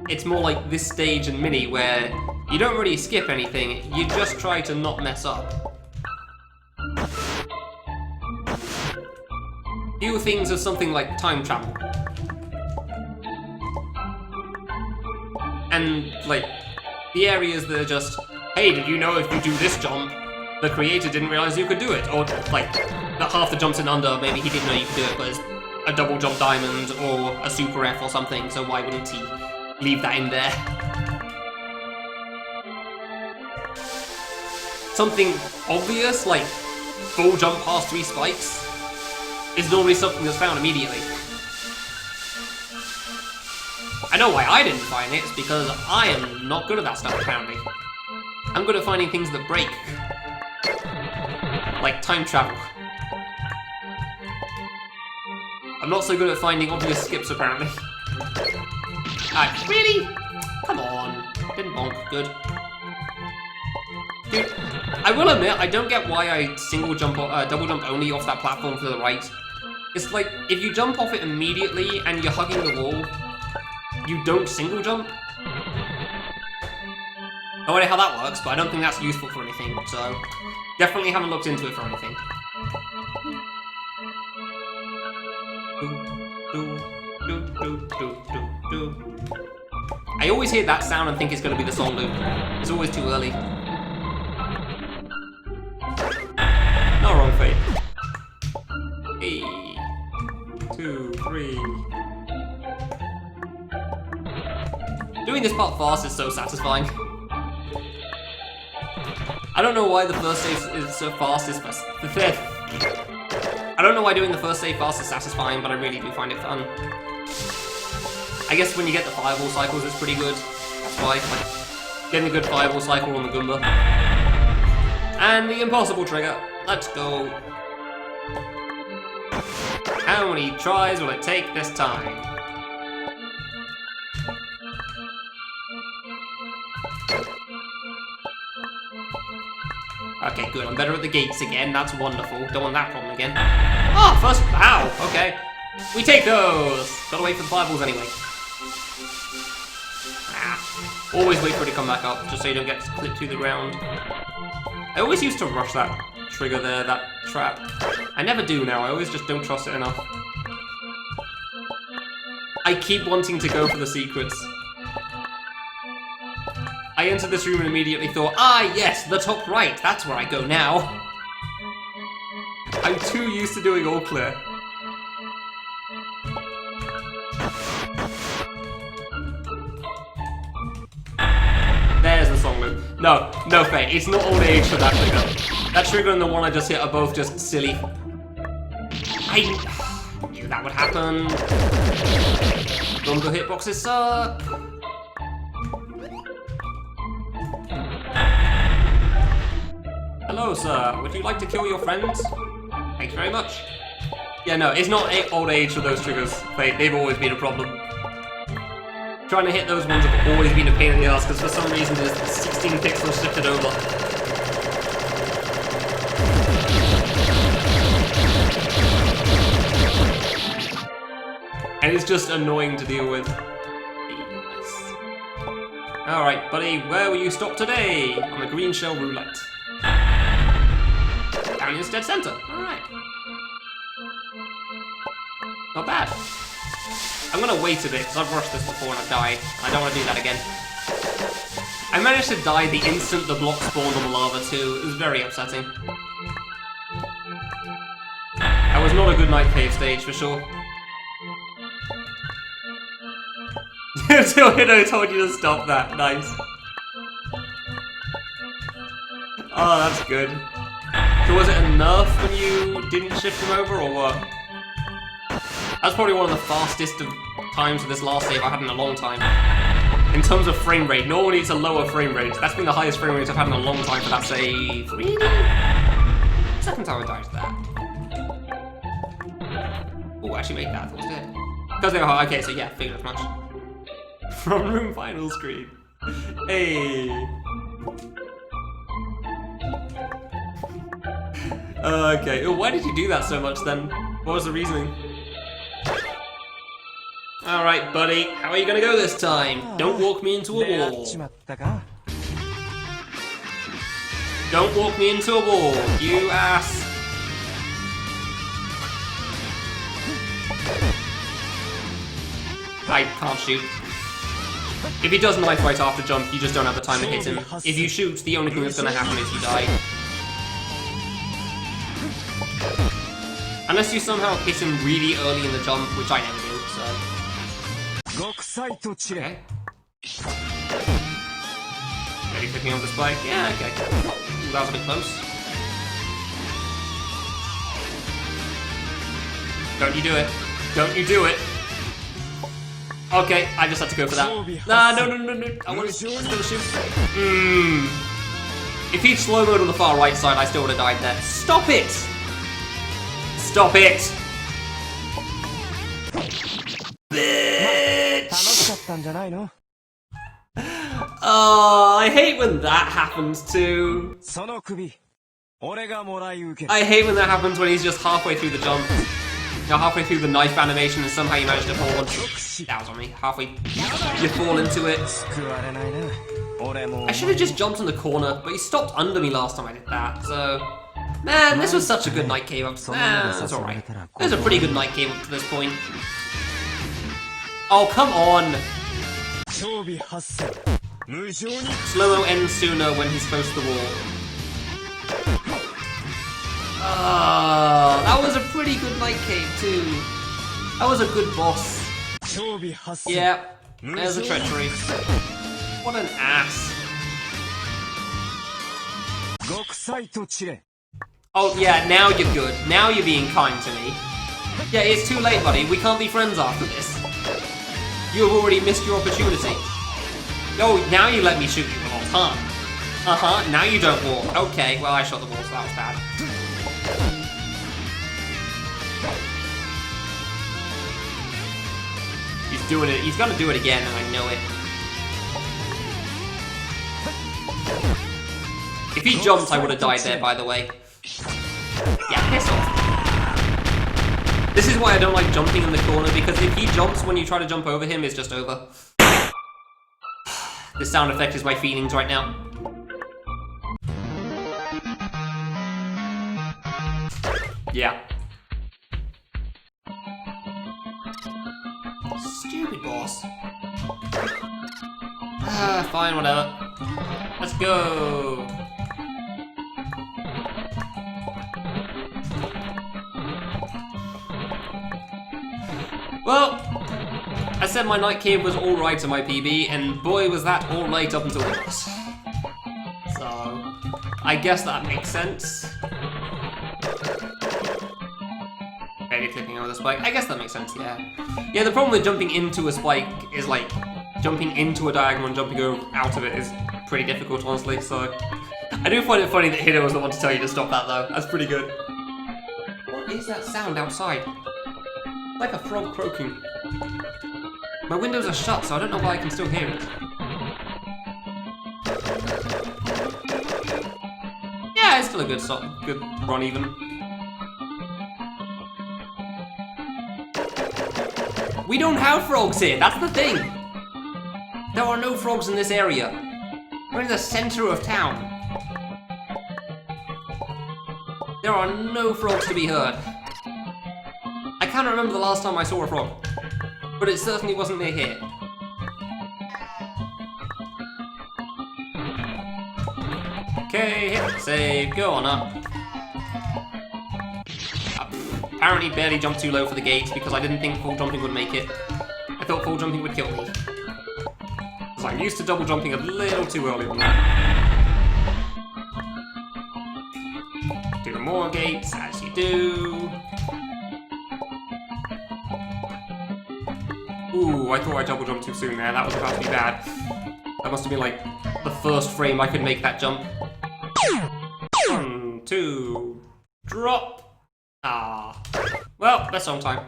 It's more like this stage and Mini, where you don't really skip anything, you just try to not mess up. Few things are something like time travel. And, like, the areas that are just, hey, did you know if you do this jump, the creator didn't realize you could do it? Or, like, that half the jumps in under, maybe he didn't know you could do it, but it's a double jump diamond or a super F or something, so why wouldn't he leave that in there? Something obvious, like full jump past 3 spikes, is normally something that's found immediately. I know why I didn't find it, it's because I am not good at that stuff, apparently. I'm good at finding things that break. Like time travel. I'm not so good at finding obvious skips, apparently. Really? Come on. Didn't bonk. Good. Dude, I will admit, I don't get why I double jump only off that platform to the right. It's like, if you jump off it immediately and you're hugging the wall, you don't single jump. No idea how that works, but I don't think that's useful for anything, so definitely haven't looked into it for anything. I always hear that sound and think it's going to be the song loop. It's always too early. No, wrong fate. Hey. 2, 3. Doing this part fast is so satisfying. I don't know why the first save is so fast. I don't know why doing the first save fast is satisfying, but I really do find it fun. I guess when you get the fireball cycles, it's pretty good. That's why, like, getting a good fireball cycle on the Goomba. And the impossible trigger. Let's go. How many tries will it take this time? Okay, good. I'm better at the gates again. That's wonderful. Don't want that problem again. Oh, first. Ow. Okay. We take those. Gotta wait for the fireballs anyway. Always wait for it to come back up, just so you don't get clipped to the ground. I always used to rush that trigger there, that trap. I never do now, I always just don't trust it enough. I keep wanting to go for the secrets. I entered this room and immediately thought, ah yes, the top right, that's where I go now. I'm too used to doing all clear. There's the song loop. No, no Faye, it's not old age for that trigger. That trigger and the one I just hit are both just silly. I knew that would happen. Rumble hitboxes suck. Hello, sir. Would you like to kill your friends? Thanks very much. Yeah, no, it's not old age for those triggers. They've always been a problem. Trying to hit those ones have always been a pain in the ass because for some reason there's 16 pixels shifted over. And it's just annoying to deal with. Alright, buddy, where will you stop today? On the green shell roulette. Down instead center. Alright. Not bad. I'm gonna wait a bit, because I've rushed this before and I've died. I don't want to do that again. I managed to die the instant the block spawned on the lava too. It was very upsetting. That was not a good night cave stage for sure. Until Hiddo told you to stop that. Nice. Oh, that's good. So was it enough when you didn't shift him over, or what? That's probably one of the fastest of times of this last save I've had in a long time. In terms of frame rate, normally it's a lower frame rate. That's been the highest frame rate I've had in a long time for that save. Really? Second time I died to that. Oh, I actually made that. I thought it was dead. Because they were hard. Okay, so yeah, figured as much. From room final screen. Hey. Okay. Why did you do that so much then? What was the reasoning? Alright, buddy. How are you gonna go this time? Don't walk me into a wall. Don't walk me into a wall, you ass. I can't shoot. If he does knife right after jump, you just don't have the time to hit him. If you shoot, the only thing that's gonna happen is you die. Unless you somehow hit him really early in the jump, which I never do, so... Okay. Ready for on display? Yeah, okay. Ooh, that was a bit close. Don't you do it. Don't you do it. Okay, I just had to go for that. Nah, no. I want to still shoot. If he'd slow-moed on the far right side, I still would have died there. Stop it! Stop it! Bitch! Oh, I hate when that happens too. I hate when that happens when he's just halfway through the jump. You're halfway through the knife animation and somehow you manage to fall. That was on me. Halfway, you fall into it. I should have just jumped in the corner, but he stopped under me last time I did that, so... Man, this was such a good night cave up to... that's alright. It was a pretty good night cave up to this point. Oh, come on! Slow-mo ends sooner when he's close to the wall. That was a pretty good night cave too. That was a good boss. Yeah, there's a treachery. What an ass. Oh yeah, now you're good. Now you're being kind to me. Yeah, it's too late, buddy. We can't be friends after this. You have already missed your opportunity. Oh, now you let me shoot you with all, huh? Now you don't walk. Okay, well I shot the wall, so that was bad. He's doing it. He's gonna do it again, and I know it. If he jumped, I would have died there, by the way. Yeah, piss off. This is why I don't like jumping in the corner, because if he jumps when you try to jump over him, it's just over. This sound effect is my feelings right now. Yeah. Stupid boss. Fine, whatever. Let's go. Well, I said my night cave was alright in my PB, and boy was that alright up until this. So, I guess that makes sense. Barely flipping over the spike. I guess that makes sense, yeah. Yeah, the problem with jumping into a spike is like, jumping into a diagonal and jumping out of it is pretty difficult, honestly, so... I do find it funny that Hideo was the one to tell you to stop that, though. That's pretty good. What is that sound outside? Like a frog croaking. My windows are shut, so I don't know why I can still hear it. Yeah, it's still a good run even. We don't have frogs here, that's the thing! There are no frogs in this area. We're in the center of town. There are no frogs to be heard. I can't remember the last time I saw a frog, but it certainly wasn't near here. Okay, hit save, go on up. Apparently barely jumped too low for the gate because I didn't think full jumping would make it. I thought full jumping would kill me. So I'm used to double jumping a little too early on that. Do more gates, as you do. Ooh, I thought I double jumped too soon there. That was about to be bad. That must have been like the first frame I could make that jump. 1, 2, drop. Ah. Well, best song time.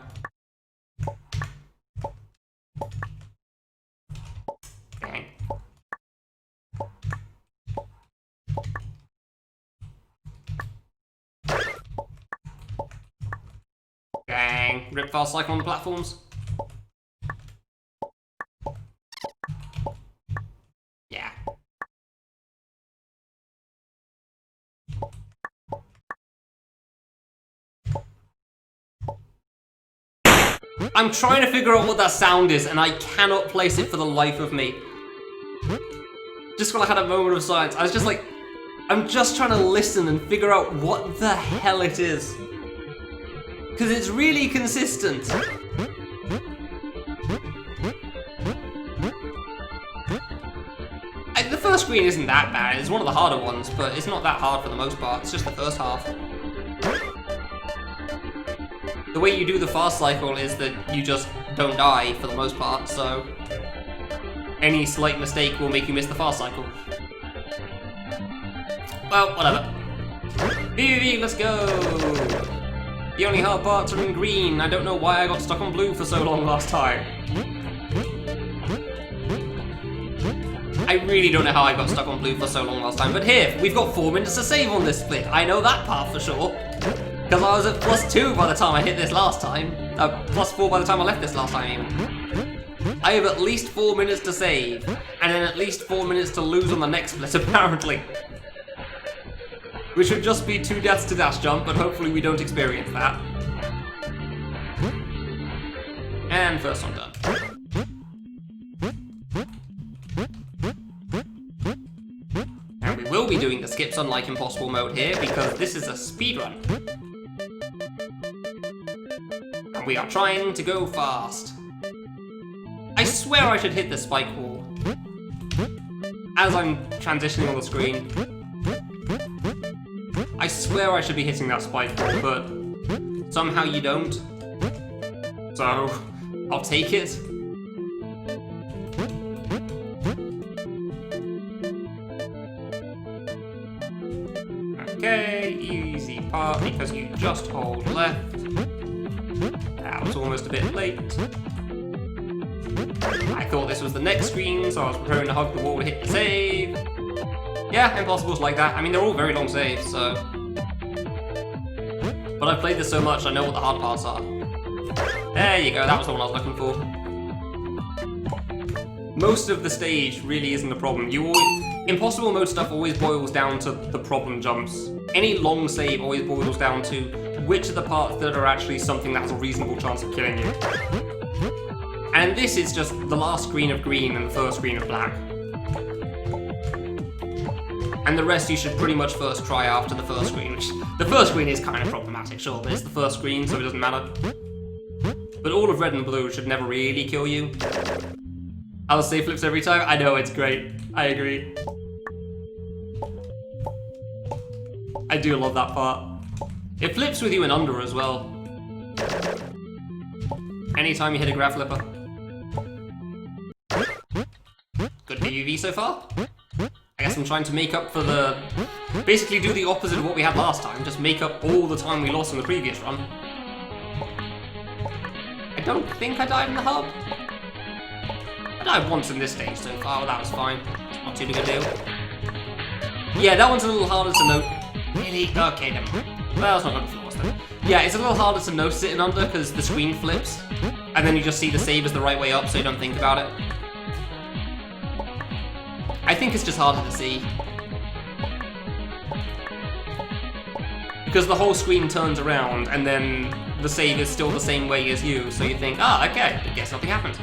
Dang. Dang. Rip fast cycle on the platforms. Yeah. I'm trying to figure out what that sound is, and I cannot place it for the life of me. Just when I had a moment of silence, I was just like, I'm just trying to listen and figure out what the hell it is. Because it's really consistent. The first screen isn't that bad, it's one of the harder ones, but it's not that hard for the most part, it's just the first half. The way you do the fast cycle is that you just don't die for the most part, so any slight mistake will make you miss the fast cycle. Well, whatever. VVV, let's go! The only hard parts are in green. I don't know why I got stuck on blue for so long last time. I really don't know how I got stuck on blue for so long last time, but here, we've got 4 minutes to save on this split. I know that part for sure. Because I was at +2 by the time I hit this last time. +4 by the time I left this last time, even. I have at least 4 minutes to save, and then at least 4 minutes to lose on the next split, apparently. Which would just be 2 deaths to dash jump, but hopefully we don't experience that. And first one done. And we will be doing the skips unlike Impossible Mode here, because this is a speedrun. And we are trying to go fast. I swear I should hit the spike wall. As I'm transitioning on the screen. I swear I should be hitting that spike wall, but somehow you don't. So, I'll take it. Okay, easy part because you just hold left. That was almost a bit late. I thought this was the next screen, so I was preparing to hug the wall to hit the save. Yeah, Impossible's like that. I mean, they're all very long saves, so... But I've played this so much, I know what the hard parts are. There you go, that was the one I was looking for. most of the stage really isn't a problem. Impossible mode stuff always boils down to the problem jumps. Any long save always boils down to which of the parts that are actually something that has a reasonable chance of killing you. And this is just the last screen of green and the first screen of black. And the rest you should pretty much first try after the first screen, which the first screen is kind of problematic, sure, but it's the first screen, so it doesn't matter. But all of red and blue should never really kill you. I'll say flips every time. I know, it's great. I agree. I do love that part. It flips with you in under as well. Anytime you hit a grab flipper. Good PUV so far. I guess I'm trying to make up for the... basically do the opposite of what we had last time. Just make up all the time we lost in the previous run. I don't think I died in the hub. I died once in this stage so far, that was fine. Not too big a deal. Yeah, that one's a little harder to note. Really? Okay, never mind. Well, it's not good for us then. Yeah, it's a little harder to notice it in under because the screen flips. And then you just see the save is the right way up so you don't think about it. I think it's just harder to see. Because the whole screen turns around and then the save is still the same way as you, so you think, ah, okay, I guess nothing happened.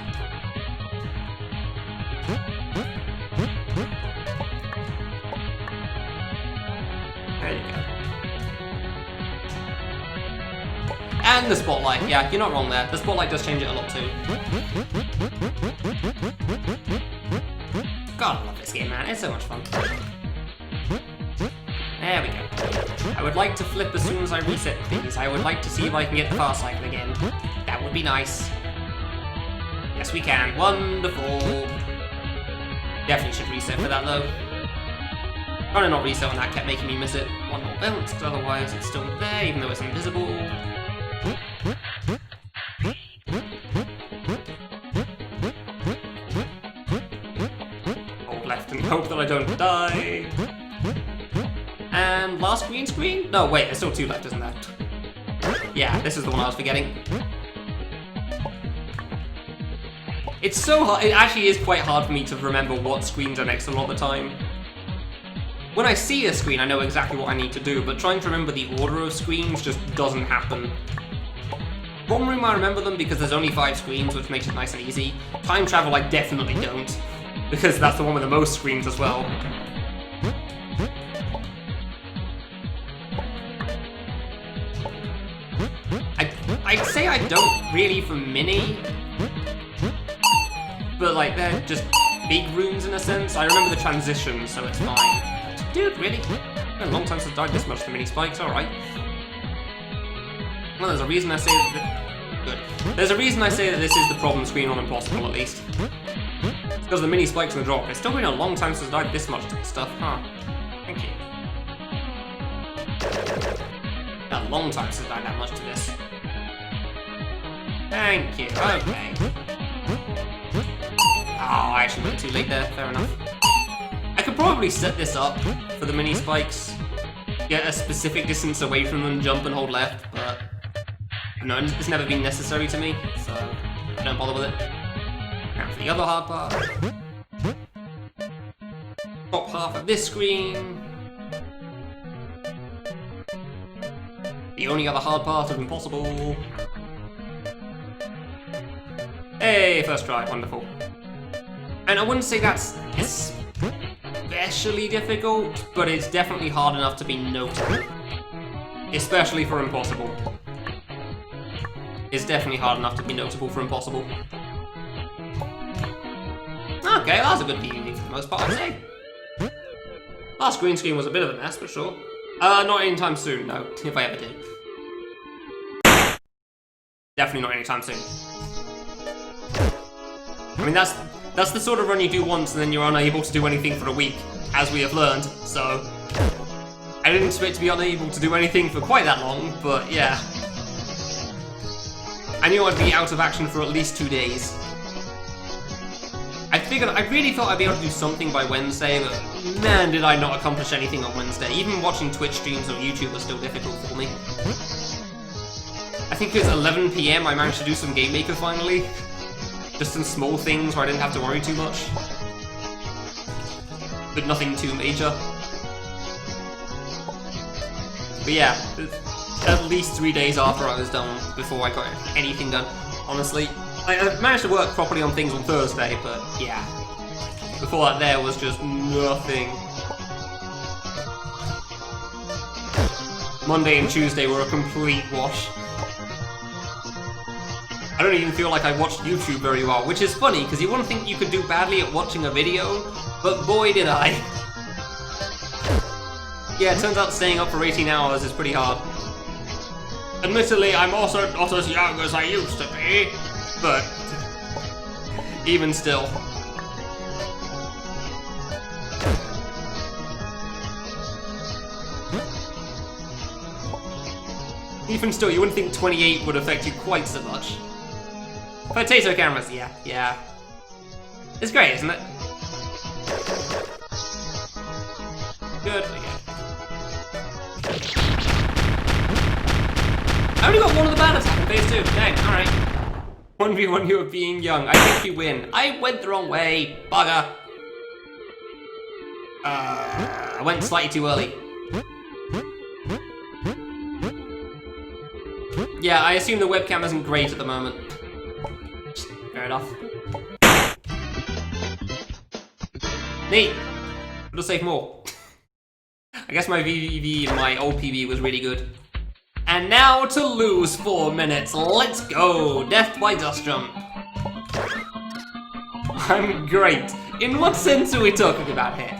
There you go. And the spotlight, yeah, you're not wrong there. The spotlight does change it a lot too. God, I love this game, man. It's so much fun. There we go. I would like to flip as soon as I reset, please. I would like to see if I can get the fast cycle again. That would be nice. Yes, we can. Wonderful. Definitely should reset for that, though. Trying to not reset on that kept making me miss it. One more bounce, because otherwise it's still there, even though it's invisible. Hold left and hope that I don't die. And last green screen? No, wait, there's still two left, isn't there? Yeah, this is the one I was forgetting. It's so hard, it actually is quite hard for me to remember what screens are next a lot of the time. When I see a screen, I know exactly what I need to do, but trying to remember the order of screens just doesn't happen. Bomb Room, I remember them because there's only 5 screens, which makes it nice and easy. Time Travel, I definitely don't, because that's the one with the most screens as well. I'd say I don't really for Mini, but like they're just big rooms in a sense. I remember the transitions, so it's fine. Dude, really? It's been a long time since I've died this much to Mini Spikes, alright. Well, there's a reason I say that... Good. There's a reason I say that this is the problem screen on Impossible, at least. It's because of the Mini Spikes and the drop. It's still been a long time since I've died this much to this stuff, huh? Thank you. A long time since I've died that much to this. Thank you, okay. Oh, I actually went too late there, fair enough. I could probably set this up for the Mini Spikes, get a specific distance away from them, jump and hold left, but no, it's never been necessary to me, so I don't bother with it. Now for the other hard part. Top half of this screen. The only other hard part of Impossible. Hey, first try, wonderful. And I wouldn't say that's especially difficult, but it's definitely hard enough to be notable. Especially for Impossible. It's definitely hard enough to be notable for Impossible. Okay, that was a good PUV for the most part, I'd say. Last green screen was a bit of a mess, for sure. Not anytime soon, no, if I ever did. Definitely not anytime soon. I mean, that's the sort of run you do once and then you're unable to do anything for a week, as we have learned, so... I didn't expect to be unable to do anything for quite that long, but yeah. I knew I'd be out of action for at least 2 days. I really thought I'd be able to do something by Wednesday, but man, did I not accomplish anything on Wednesday. Even watching Twitch streams on YouTube was still difficult for me. I think it was 11 PM I managed to do some Game Maker finally. Just some small things where I didn't have to worry too much. But nothing too major. But yeah, at least 3 days after I was done before I got anything done. Honestly, I managed to work properly on things on Thursday, but yeah. Before that there was just nothing. Monday and Tuesday were a complete wash. I don't even feel like I watched YouTube very well, which is funny, because you wouldn't think you could do badly at watching a video, but boy did I. Yeah, it turns out staying up for 18 hours is pretty hard. Admittedly, I'm also not as young as I used to be, but even still. Even still, you wouldn't think 28 would affect you quite so much. Potato cameras, yeah. It's great, isn't it? Good. I only got one of the bad attack in phase 2. Dang, alright. 1v1 you were being young. I think you win. I went the wrong way. Bugger. I went slightly too early. Yeah, I assume the webcam isn't great at the moment. Fair enough. Neat. It'll save more. I guess my VVV and my old PB was really good. And now to lose 4 minutes. Let's go! Death by dust jump. I'm great. In what sense are we talking about here?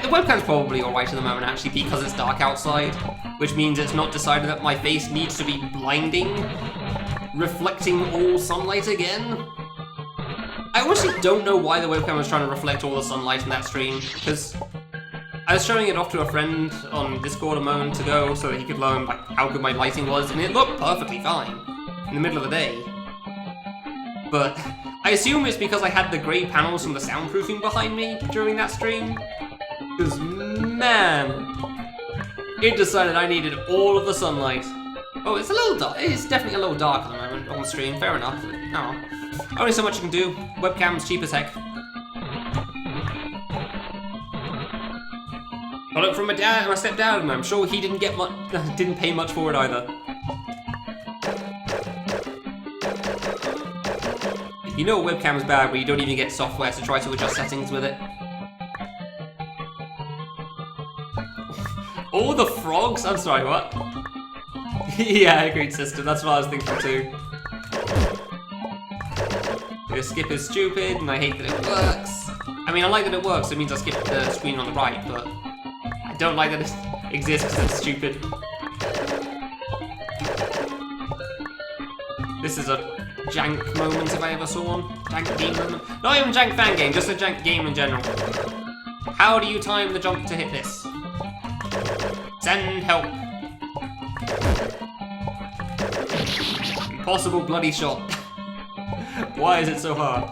The webcam's probably alright at the moment, actually, because it's dark outside, which means it's not decided that my face needs to be blinding, reflecting all sunlight again. I honestly don't know why the webcam was trying to reflect all the sunlight in that stream, because I was showing it off to a friend on Discord a moment ago so that he could learn like how good my lighting was, and it looked perfectly fine in the middle of the day. But I assume it's because I had the grey panels from the soundproofing behind me during that stream. Because, man, it decided I needed all of the sunlight. Oh, it's a little dark. It's definitely a little dark at the moment on the stream. Fair enough. Oh, only so much you can do. Webcam's cheap as heck. Got it from my dad, my stepdad, and I'm sure he didn't get much. Didn't pay much for it either. You know a webcam is bad when you don't even get software to try to adjust settings with it. All the frogs? I'm sorry, what? Yeah, agreed, sister. That's what I was thinking too. The skip is stupid, and I hate that it works. I mean, I like that it works. It means I skip the screen on the right, but I don't like that it exists because it's stupid. This is a jank moment if I ever saw one. Jank game moment. Not even jank fan game, just a jank game in general. How do you time the jump to hit this? Send help. Impossible bloody shot. Why is it so hard?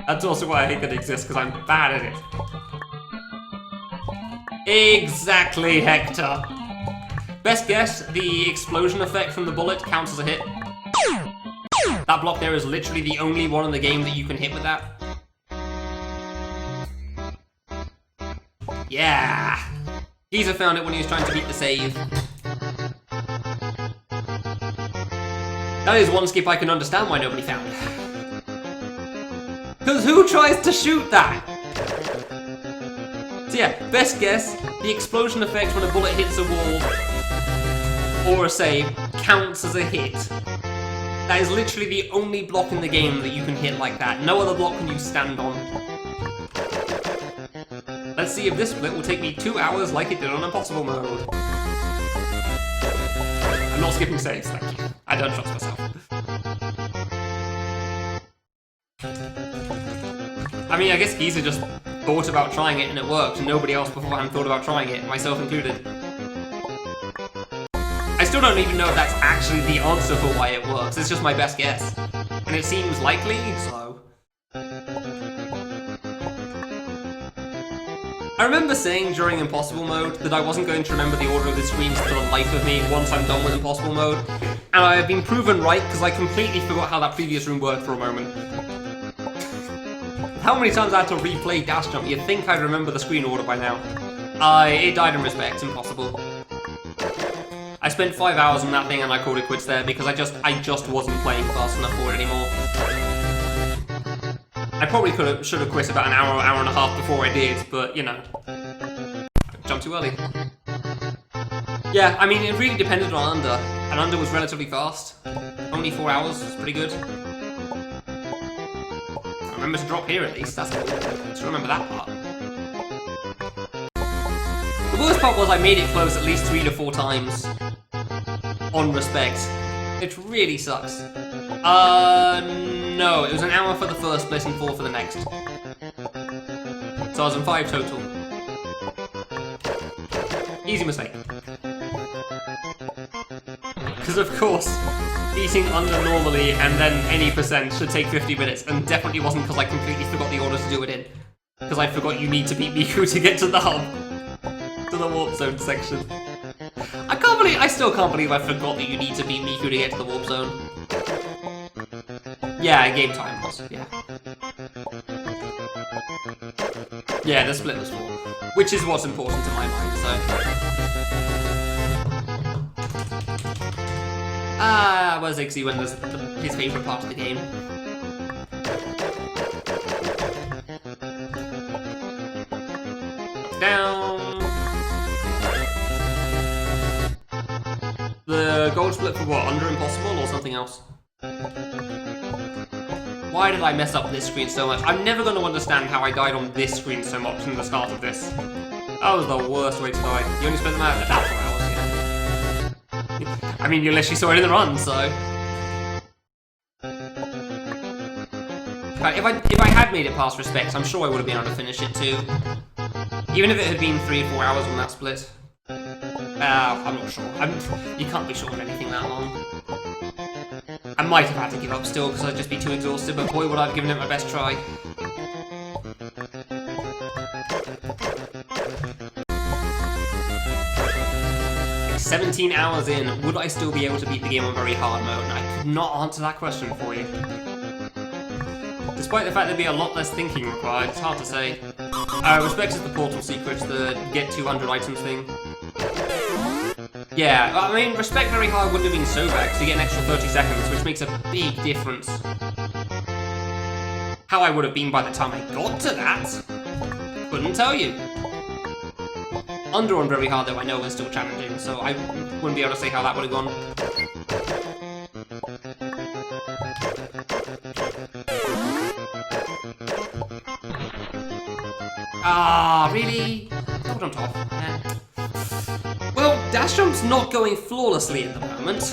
That's also why I hate that it exists, because I'm bad at it. Exactly, Hector. Best guess, the explosion effect from the bullet counts as a hit. That block there is literally the only one in the game that you can hit with that. Yeah! Geezer found it when he was trying to beat the save. That is one skip I can understand why nobody found. Because who tries to shoot that? So yeah, best guess, the explosion effect when a bullet hits a wall or a save counts as a hit. That is literally the only block in the game that you can hit like that. No other block can you stand on. Let's see if this split will take me 2 hours like it did on Impossible mode. I'm not skipping saves, thank you. I don't trust myself. I mean, I guess Geezer just thought about trying it and it worked, and nobody else beforehand thought about trying it, myself included. I still don't even know if that's actually the answer for why it works, it's just my best guess. And it seems likely, so... I I remember saying during Impossible Mode that I wasn't going to remember the order of the screens for the life of me once I'm done with Impossible Mode, and I have been proven right because I completely forgot how that previous room worked for a moment. How many times I had to replay Dash Jump? You'd think I'd remember the screen order by now. It died in respect, impossible. I spent 5 hours on that thing and I called it quits there because I just wasn't playing fast enough for it anymore. I probably should have quit about an hour and a half before I did, but you know, I jumped too early. Yeah, I mean, it really depended on Under, and Under was relatively fast. Only 4 hours, it's pretty good. I remember to drop here at least, that's cool. Just remember that part. The worst part was I made it close at least 3 to 4 times. On respect. It really sucks. No, it was an hour for the first split and 4 for the next. So I was in 5 total. Easy mistake. Because of course, beating Under normally and then any percent should take 50 minutes, and definitely wasn't because I completely forgot the order to do it in. Because I forgot you need to beat Miku to get to the hub. To the warp zone section. I still can't believe I forgot that you need to beat Miku to get to the warp zone. Yeah, game time was, yeah. Yeah, the split was 4. Which is what's important to my mind, so. Where's Ixie when there's his favourite part of the game? Down. The gold split for what? Under Impossible or something else? Why did I mess up this screen so much? I'm never going to understand how I died on this screen so much from the start of this. That was the worst way to die. You only spent them out about 4 hours, yeah. I mean, you literally saw it in the run, so... If I had made it past respect, I'm sure I would have been able to finish it too. Even if it had been 3 or 4 hours on that split. I'm not sure. You can't be sure of anything that long. I might have had to give up still because I'd just be too exhausted, but boy would I have given it my best try. Like 17 hours in, would I still be able to beat the game on very hard mode? And I could not answer that question for you. Despite the fact there'd be a lot less thinking required, it's hard to say. Respect is the portal secret, the get 200 items thing. Yeah, I mean, respect very hard wouldn't have been so bad, because you get an extra 30 seconds, which makes a big difference. How I would have been by the time I got to that, couldn't tell you. Under on very hard, though, I know is still challenging, so I wouldn't be able to say how that would have gone. Ah, really? Double on top. Well, Dash Jump's not going flawlessly at the moment.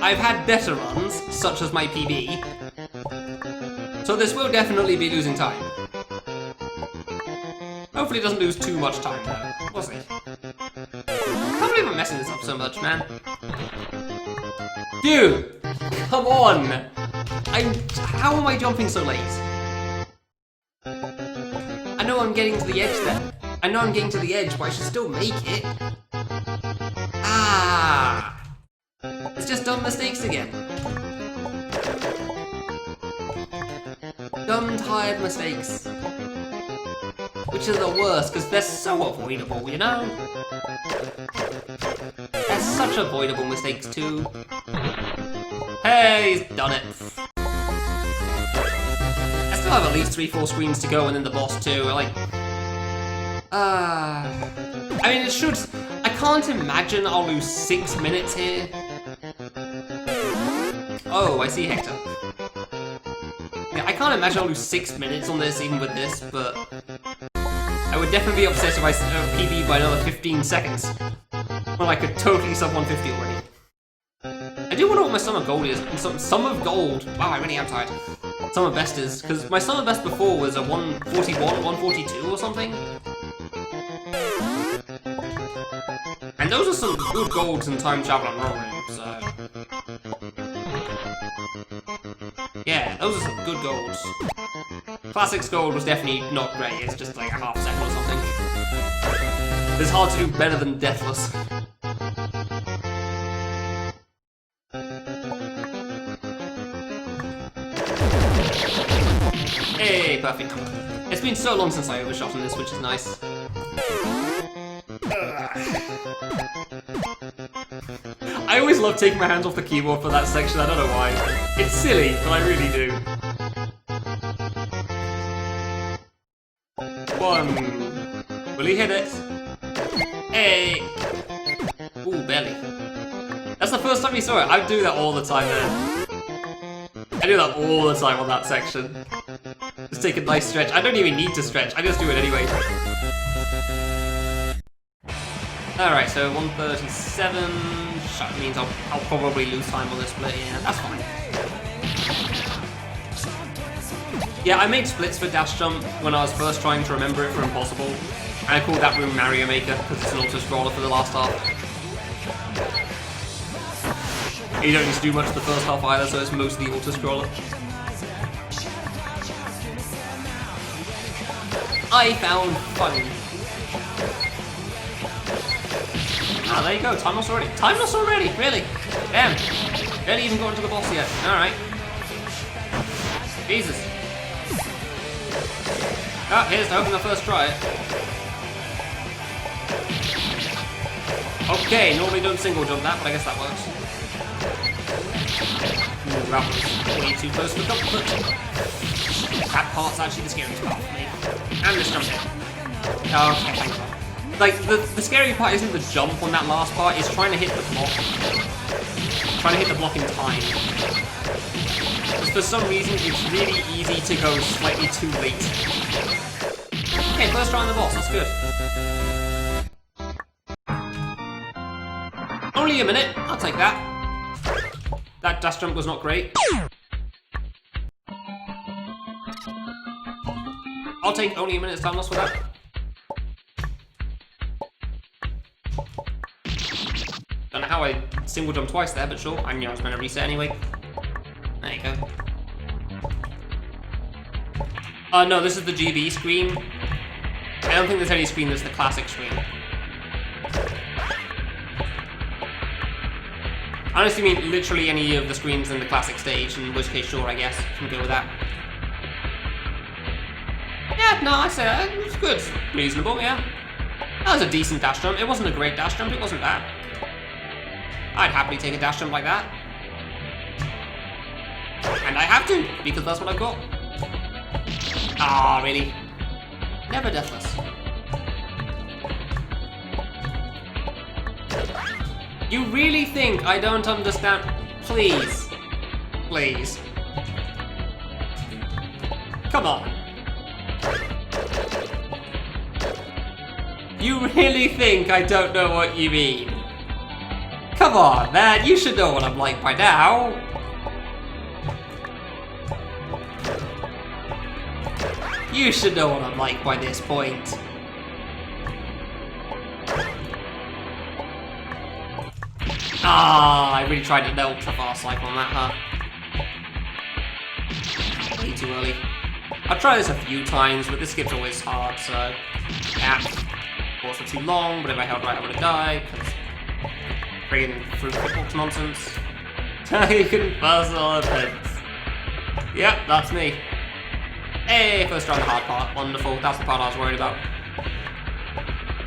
I've had better runs, such as my PB. So this will definitely be losing time. Hopefully it doesn't lose too much time though. We'll see. I can't believe I'm messing this up so much, man. Dude! Come on! How am I jumping so late? I know I'm getting to the edge there. I know I'm getting to the edge, but I should still make it. Ah! It's just dumb mistakes again. Dumb, tired mistakes. Which are the worst, because they're so avoidable, you know? They're such avoidable mistakes too. Hey, he's done it. I still have at least 3-4 screens to go and then the boss too, like... I mean, it should... I can't imagine I'll lose 6 minutes here. Oh, I see Hector. Yeah, I can't imagine I'll lose 6 minutes on this, even with this, but... I would definitely be upset if I PB by another 15 seconds. When I could totally sub 150 already. I do wonder what my Summer Gold is. Summer Gold... Wow, I really am tired. Summer Best is, because my Summer Best before was a 141, 142 or something. And those are some good golds in time travel and rolling, so... Yeah, those are some good golds. Classic Gold was definitely not great, it's just like a half second or something. It's hard to do better than Deathless. Hey, perfect number. It's been so long since I overshot on this, which is nice. I always love taking my hands off the keyboard for that section, I don't know why. It's silly, but I really do. One. Will he hit it? Hey! Ooh, belly. That's the first time you saw it. I do that all the time then. I do that all the time on that section. Just take a nice stretch. I don't even need to stretch, I just do it anyway. Alright, so 137. That means I'll probably lose time on this split, yeah, that's fine. Yeah, I made splits for dash jump when I was first trying to remember it for Impossible. And I called that room Mario Maker because it's an auto-scroller for the last half. And you don't need to do much of the first half either, so it's mostly auto-scroller. I found fun. Ah, there you go, time loss already. Time loss already, really? Damn. Barely even got into the boss yet. Alright. Jesus. Ah, here's to hoping the first try. Okay, normally don't single jump that, but I guess that works. Ooh, that was way too close for comfort. That part's actually the scariest part for me. And this jump here. Oh, okay, thank God. Like, the scary part isn't the jump on that last part, it's trying to hit the block. Trying to hit the block in time. Because for some reason, it's really easy to go slightly too late. Okay, first try on the boss, that's good. Only a minute, I'll take that. That dash jump was not great. I'll take only a minute's time loss for that. Don't know how I single jump twice there, but sure. I knew I was going to reset anyway. There you go. No, this is the GB screen. I don't think there's any screen that's the classic screen. I honestly mean literally any of the screens in the classic stage, in worst case, sure, I guess. Can go with that. Yeah, no, I say that. It was good. Reasonable, yeah. That was a decent dash jump. It wasn't a great dash jump, it wasn't bad. I'd happily take a dash jump like that. And I have to, because that's what I've got. Ah, really? Never Deathless. You really think I don't understand? Please. Please. Come on. You really think I don't know what you mean? Come on, man, you should know what I'm like by now. You should know what I'm like by this point. Ah, I really tried to do ultra fast cycle on that, huh? Way too early. I've tried this a few times, but this skip's always hard, so... Yeah. Balls were too long, but if I held right I would have died, because... Friggin' fruit box nonsense. You can personal offense. Yep, that's me. Hey, first try on the hard part. Wonderful, that's the part I was worried about.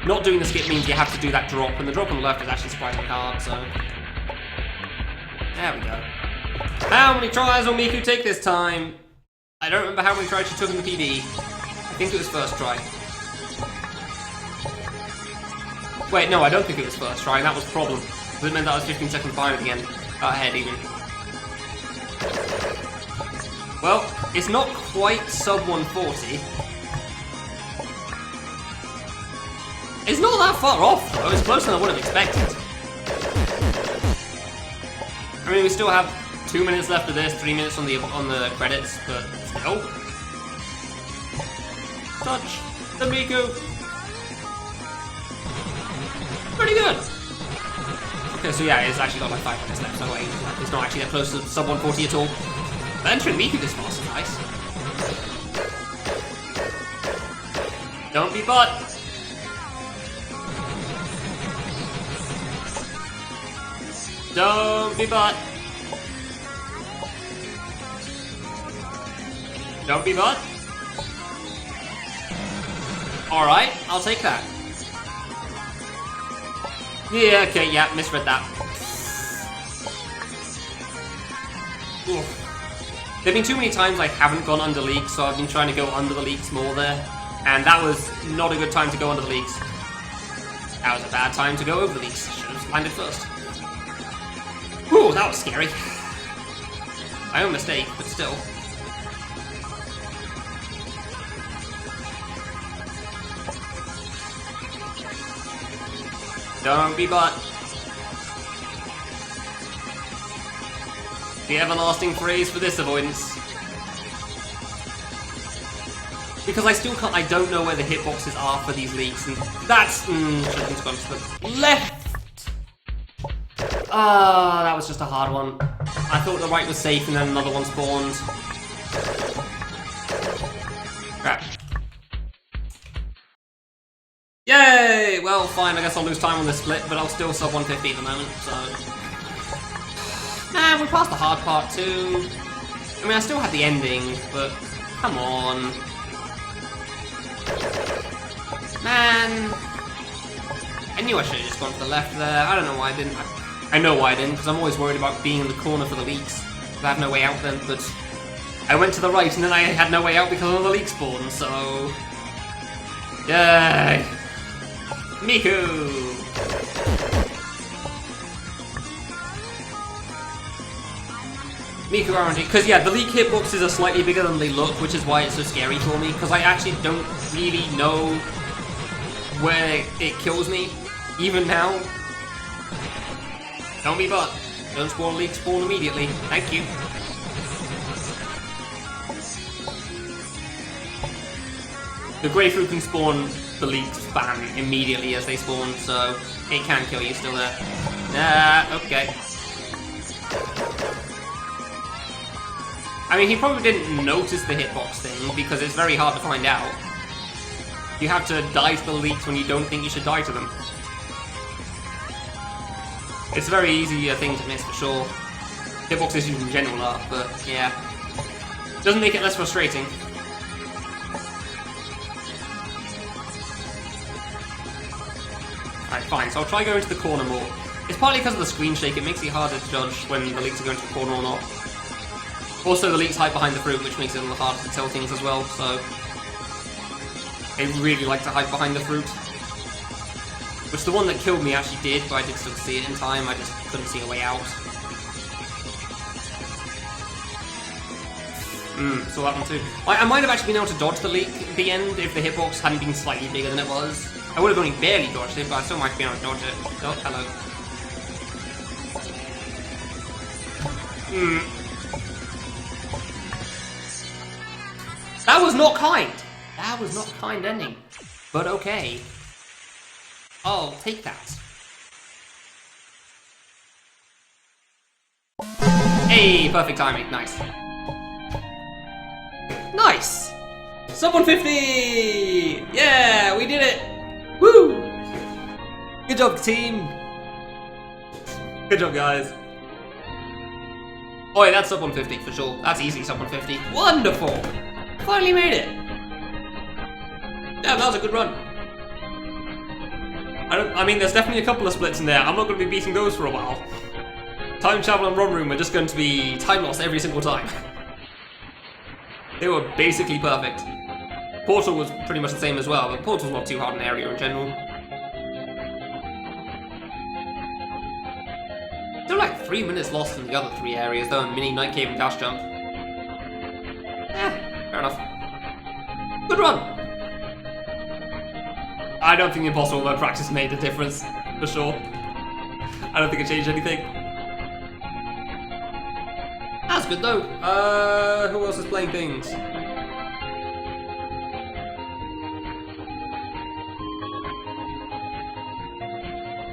Not doing the skip means you have to do that drop, and the drop on the left is actually surprisingly hard, so... There we go. How many tries will Miku take this time? I don't remember how many tries she took in the PB. I think it was first try. Wait, no, I don't think it was first try, and that was the problem. Because it meant that I was 15 seconds behind at the end. Ahead, even. Well, it's not quite sub 140. It's not that far off, though. It's closer than I would have expected. I mean, we still have 2 minutes left of this, 3 minutes on the credits, but still. Touch the Miku. Pretty good. Okay, so yeah, it's actually got like 5 minutes left, so it's not actually that close to sub 140 at all. But entering Miku this fast is nice. Don't be butt. Don't be butt. Don't be butt. Alright, I'll take that. Yeah, okay, yeah, misread that. Oof. There have been too many times I haven't gone under leaks, so I've been trying to go under the leaks more there. And that was not a good time to go under the leaks. That was a bad time to go over the leaks. Should have landed first. Ooh, that was scary. My own mistake, but still. Don't be butt. The everlasting phrase for this avoidance. Because I don't know where the hitboxes are for these leaks, and that's, should have gone to the left. Ah, that was just a hard one. I thought the right was safe and then another one spawned. Crap. Yay! Well, fine, I guess I'll lose time on this split, but I'll still sub 150 at the moment, so... Man, we passed the hard part too. I mean, I still had the ending, but come on. Man. I knew I should have just gone to the left there. I don't know why I didn't. I know why I didn't, because I'm always worried about being in the corner for the leaks. I have no way out then, but I went to the right and then I had no way out because of the leak spawn, so... Yay! Miku! Miku RNG, because yeah, the leak hitboxes are slightly bigger than they look, which is why it's so scary for me, because I actually don't really know where it kills me, even now. Don't be butt. Don't spawn leak, spawn immediately. Thank you. The Greyfruit can spawn the leak spam immediately as they spawn, so it can kill you still there. Okay. I mean, he probably didn't notice the hitbox thing, because it's very hard to find out. You have to die to the leaks when you don't think you should die to them. It's a very easy thing to miss, for sure. Hitbox issues in general are, but yeah. Doesn't make it less frustrating. Alright, fine, so I'll try going to the corner more. It's partly because of the screen shake, it makes it harder to judge when the leaks are going to the corner or not. Also, the leaks hide behind the fruit, which makes it a little harder to tell things as well, so... They really like to hide behind the fruit. Which the one that killed me actually did, but I did still see it in time, I just couldn't see a way out. Saw that one too. I might have actually been able to dodge the leak at the end if the hitbox hadn't been slightly bigger than it was. I would have only barely dodged it, but I still might have been able to dodge it. Oh, hello. That was not kind! That was not a kind ending. But okay. I'll take that. Hey, perfect timing. Nice. Nice! Sub 150! Yeah, we did it! Woo! Good job, team! Good job, guys. Oh yeah, that's sub 150 for sure. That's easy sub 150. Wonderful! Finally made it! Yeah, that was a good run. I mean, there's definitely a couple of splits in there. I'm not going to be beating those for a while. Time travel and run room are just going to be time loss every single time. They were basically perfect. Portal was pretty much the same as well, but Portal's not too hard an area in general. Still like 3 minutes lost in the other 3 areas though, in Mini, Night Cave and Dash Jump. Fair enough. Good run! I don't think the Impossible Mode practice made a difference, for sure. I don't think it changed anything. That's good though. Who else is playing things?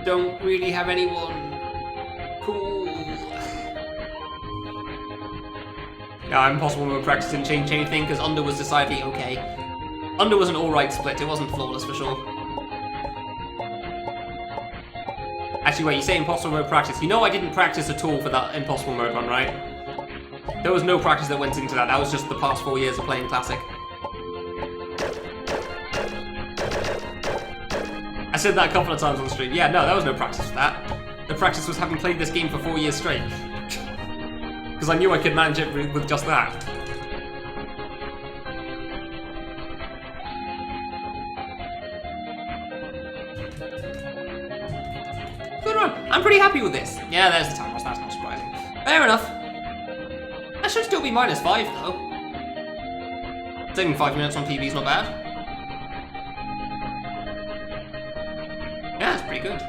Don't really have anyone. Cool. Yeah, Impossible Mode practice didn't change anything because Under was decidedly okay. Under was an alright split, it wasn't flawless for sure. Actually, wait, you say impossible mode practice. You know I didn't practice at all for that impossible mode run, right? There was no practice that went into that. That was just the past 4 years of playing Classic. I said that a couple of times on the stream. Yeah, no, there was no practice for that. The practice was having played this game for 4 years straight. Because I knew I could manage it with just that. Good run. I'm pretty happy with this. Yeah, there's the time loss. That's not surprising. Fair enough. That should still be -5 though. Saving 5 minutes on PB is not bad. Yeah, that's pretty good.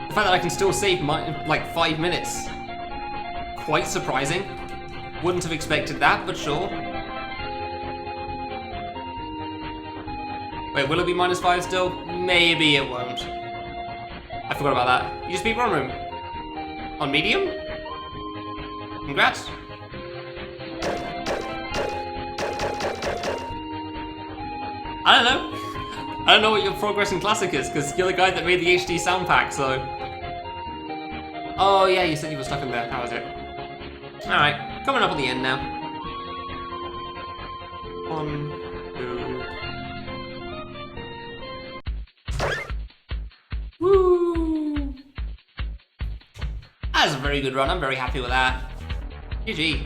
The fact that I can still save like 5 minutes, quite surprising. Wouldn't have expected that, but sure. Wait, will it be -5 still? Maybe it won't. I forgot about that. You just beat Run Room. On medium? Congrats. I don't know. I don't know what your progress in Classic is, because you're the guy that made the HD sound pack, so... Oh yeah, you said you were stuck in there. How is it? Alright, coming up on the end now. 1, 2... Woo! That is a very good run, I'm very happy with that. GG.